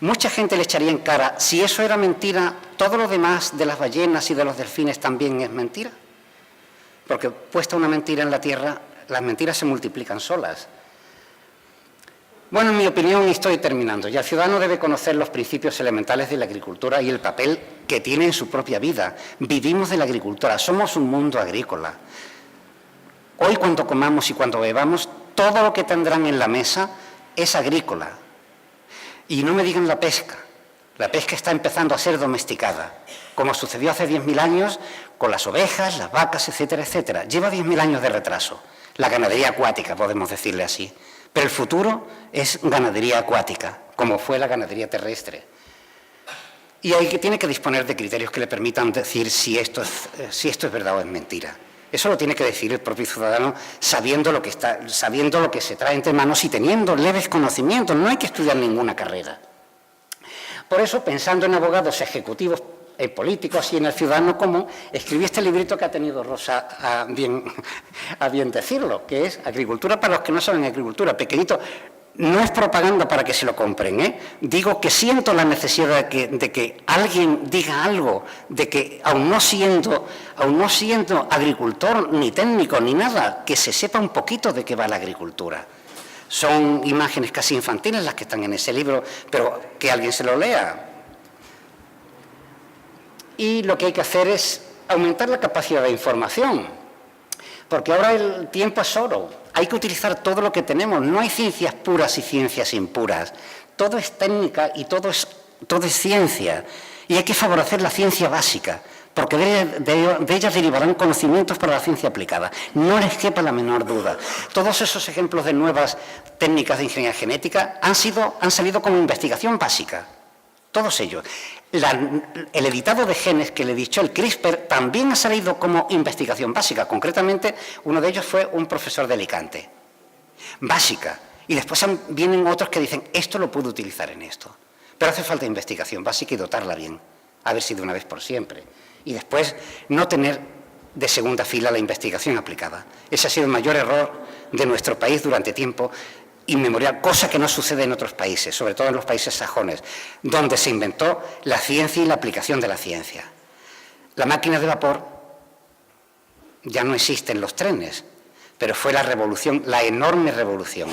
mucha gente le echaría en cara: si eso era mentira, todo lo demás de las ballenas y de los delfines también es mentira. Porque puesta una mentira en la tierra, las mentiras se multiplican solas. Bueno, en mi opinión, y estoy terminando, ya el ciudadano debe conocer los principios elementales de la agricultura y el papel que tiene en su propia vida. Vivimos de la agricultura, somos un mundo agrícola. Hoy, cuando comamos y cuando bebamos, todo lo que tendrán en la mesa es agrícola. Y no me digan la pesca. La pesca está empezando a ser domesticada, como sucedió hace 10.000 años con las ovejas, las vacas, etcétera, etcétera. Lleva 10.000 años de retraso. La ganadería acuática, podemos decirle así. Pero el futuro es ganadería acuática, como fue la ganadería terrestre. Y hay que tiene que disponer de criterios que le permitan decir si esto es verdad o es mentira. Eso lo tiene que decir el propio ciudadano sabiendo lo que se trae entre manos y teniendo leves conocimientos. No hay que estudiar ninguna carrera. Por eso, pensando en abogados ejecutivos, en políticos y en el ciudadano común, escribí este librito que ha tenido Rosa a bien decirlo, que es Agricultura para los que no saben agricultura. Pequeñito, no es propaganda para que se lo compren, ¿eh? Digo que siento la necesidad de que alguien diga algo, de que aun no siendo agricultor, ni técnico, ni nada, que se sepa un poquito de qué va la agricultura. Son imágenes casi infantiles las que están en ese libro, pero que alguien se lo lea. Y lo que hay que hacer es aumentar la capacidad de información, porque ahora el tiempo es oro. Hay que utilizar todo lo que tenemos. No hay ciencias puras y ciencias impuras. Todo es técnica y todo es ciencia. Y hay que favorecer la ciencia básica, porque de ellas derivarán conocimientos para la ciencia aplicada. No les quepa la menor duda. Todos esos ejemplos de nuevas técnicas de ingeniería genética han salido como investigación básica. Todos ellos. El editado de genes que le he dicho, el CRISPR, también ha salido como investigación básica. Concretamente, uno de ellos fue un profesor de Alicante. Básica. Y después vienen otros que dicen, esto lo puedo utilizar en esto. Pero hace falta investigación básica y dotarla bien. A ver si de una vez por siempre. Y después no tener de segunda fila la investigación aplicada. Ese ha sido el mayor error de nuestro país durante tiempo inmemorial, cosa que no sucede en otros países, sobre todo en los países sajones, donde se inventó la ciencia y la aplicación de la ciencia. La máquina de vapor ya no existe en los trenes, pero fue la revolución, la enorme revolución.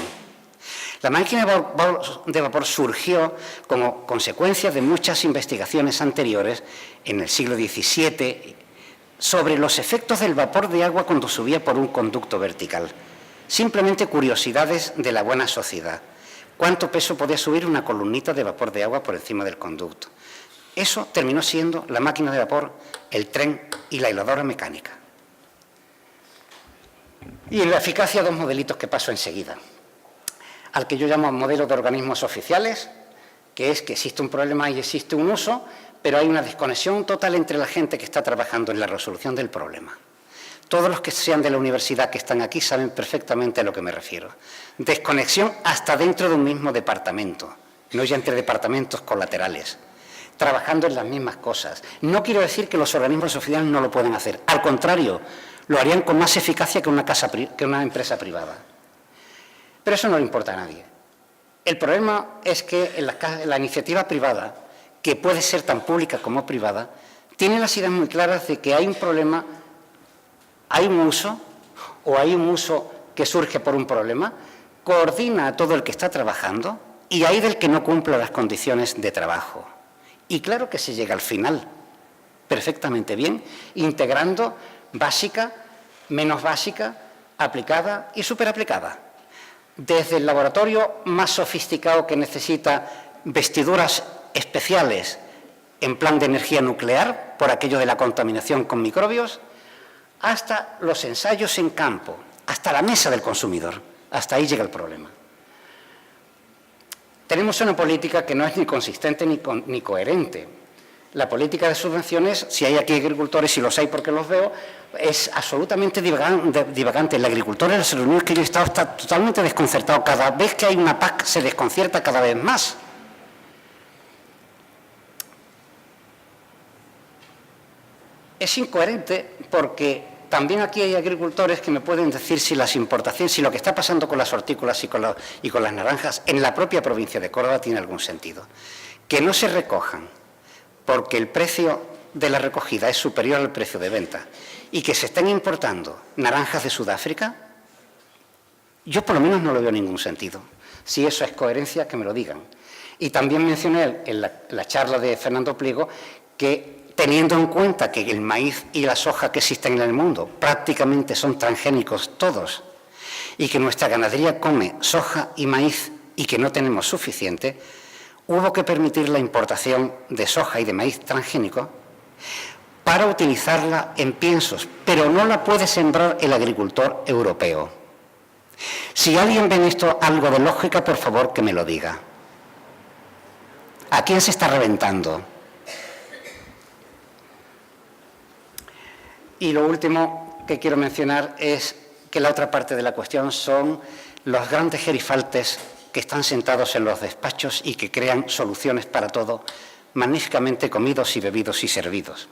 La máquina de vapor surgió como consecuencia de muchas investigaciones anteriores en el siglo XVII sobre los efectos del vapor de agua cuando subía por un conducto vertical. Simplemente curiosidades de la buena sociedad. ¿Cuánto peso podía subir una columnita de vapor de agua por encima del conducto? Eso terminó siendo la máquina de vapor, el tren y la heladora mecánica. Y en la eficacia, dos modelitos que paso enseguida. Al que yo llamo modelo de organismos oficiales, que es que existe un problema y existe un uso, pero hay una desconexión total entre la gente que está trabajando en la resolución del problema. Todos los que sean de la universidad que están aquí saben perfectamente a lo que me refiero. Desconexión hasta dentro de un mismo departamento, no ya entre departamentos colaterales, trabajando en las mismas cosas. No quiero decir que los organismos oficiales no lo pueden hacer, al contrario, lo harían con más eficacia que una empresa privada. Pero eso no le importa a nadie. El problema es que la iniciativa privada, que puede ser tan pública como privada, tiene las ideas muy claras de que hay un problema. Hay un uso, o hay un uso que surge por un problema, coordina a todo el que está trabajando y hay del que no cumpla las condiciones de trabajo. Y claro que se llega al final perfectamente bien, integrando básica, menos básica, aplicada y superaplicada. Desde el laboratorio más sofisticado que necesita vestiduras especiales en plan de energía nuclear, por aquello de la contaminación con microbios, hasta los ensayos en campo, hasta la mesa del consumidor. Hasta ahí llega el problema. Tenemos una política que no es ni consistente ni coherente. La política de subvenciones, si hay aquí agricultores, y los hay porque los veo, es absolutamente divagante. El agricultor en las reuniones que yo he estado está totalmente desconcertado. Cada vez que hay una PAC se desconcierta cada vez más. Es incoherente porque también aquí hay agricultores que me pueden decir si las importaciones, si lo que está pasando con las hortícolas y con las naranjas en la propia provincia de Córdoba tiene algún sentido. Que no se recojan porque el precio de la recogida es superior al precio de venta y que se estén importando naranjas de Sudáfrica, yo por lo menos no le veo ningún sentido. Si eso es coherencia, que me lo digan. Y también mencioné en la charla de Fernando Pliego que, teniendo en cuenta que el maíz y la soja que existen en el mundo prácticamente son transgénicos todos y que nuestra ganadería come soja y maíz y que no tenemos suficiente, hubo que permitir la importación de soja y de maíz transgénico para utilizarla en piensos, pero no la puede sembrar el agricultor europeo. Si alguien ve en esto algo de lógica, por favor que me lo diga. ¿A quién se está reventando? Y lo último que quiero mencionar es que la otra parte de la cuestión son los grandes gerifaltes que están sentados en los despachos y que crean soluciones para todo, magníficamente comidos y bebidos y servidos.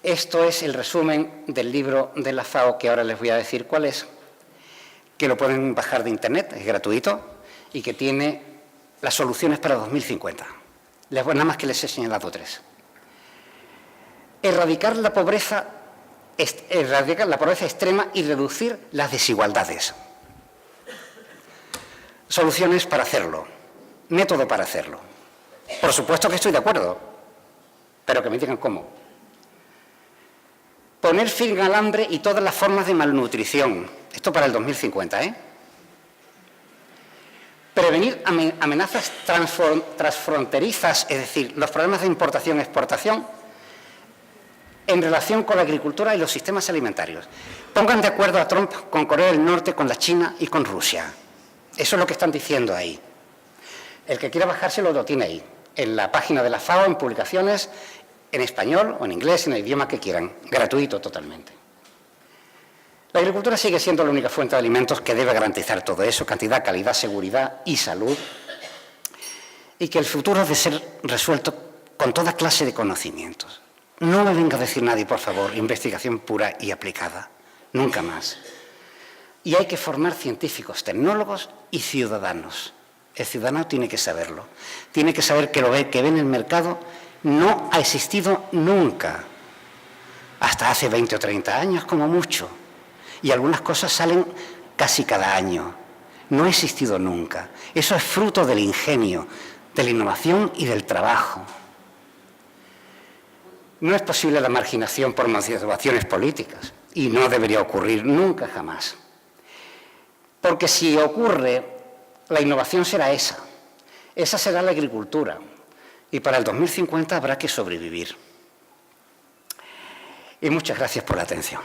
Esto es el resumen del libro de la FAO, que ahora les voy a decir cuál es, que lo pueden bajar de internet, es gratuito, y que tiene las soluciones para 2050. Nada más que les he señalado 3. Erradicar la pobreza extrema y reducir las desigualdades. Soluciones para hacerlo, método para hacerlo. Por supuesto que estoy de acuerdo, pero que me digan cómo. Poner fin al hambre y todas las formas de malnutrición. Esto para el 2050, ¿eh? Prevenir amenazas transfronterizas, es decir, los problemas de importación-exportación en relación con la agricultura y los sistemas alimentarios. Pongan de acuerdo a Trump con Corea del Norte, con la China y con Rusia. Eso es lo que están diciendo ahí. El que quiera bajárselo lo tiene ahí, en la página de la FAO, en publicaciones, en español o en inglés, en el idioma que quieran, gratuito totalmente. La agricultura sigue siendo la única fuente de alimentos que debe garantizar todo eso, cantidad, calidad, seguridad y salud, y que el futuro debe ser resuelto con toda clase de conocimientos. No me venga a decir nadie, por favor, investigación pura y aplicada, nunca más. Y hay que formar científicos, tecnólogos y ciudadanos. El ciudadano tiene que saberlo. Tiene que saber que lo que ve en el mercado no ha existido nunca. Hasta hace 20 o 30 años, como mucho. Y algunas cosas salen casi cada año. No ha existido nunca. Eso es fruto del ingenio, de la innovación y del trabajo. No es posible la marginación por motivaciones políticas. Y no debería ocurrir nunca, jamás. Porque si ocurre, la innovación será esa. Esa será la agricultura. Y para el 2050 habrá que sobrevivir. Y muchas gracias por la atención.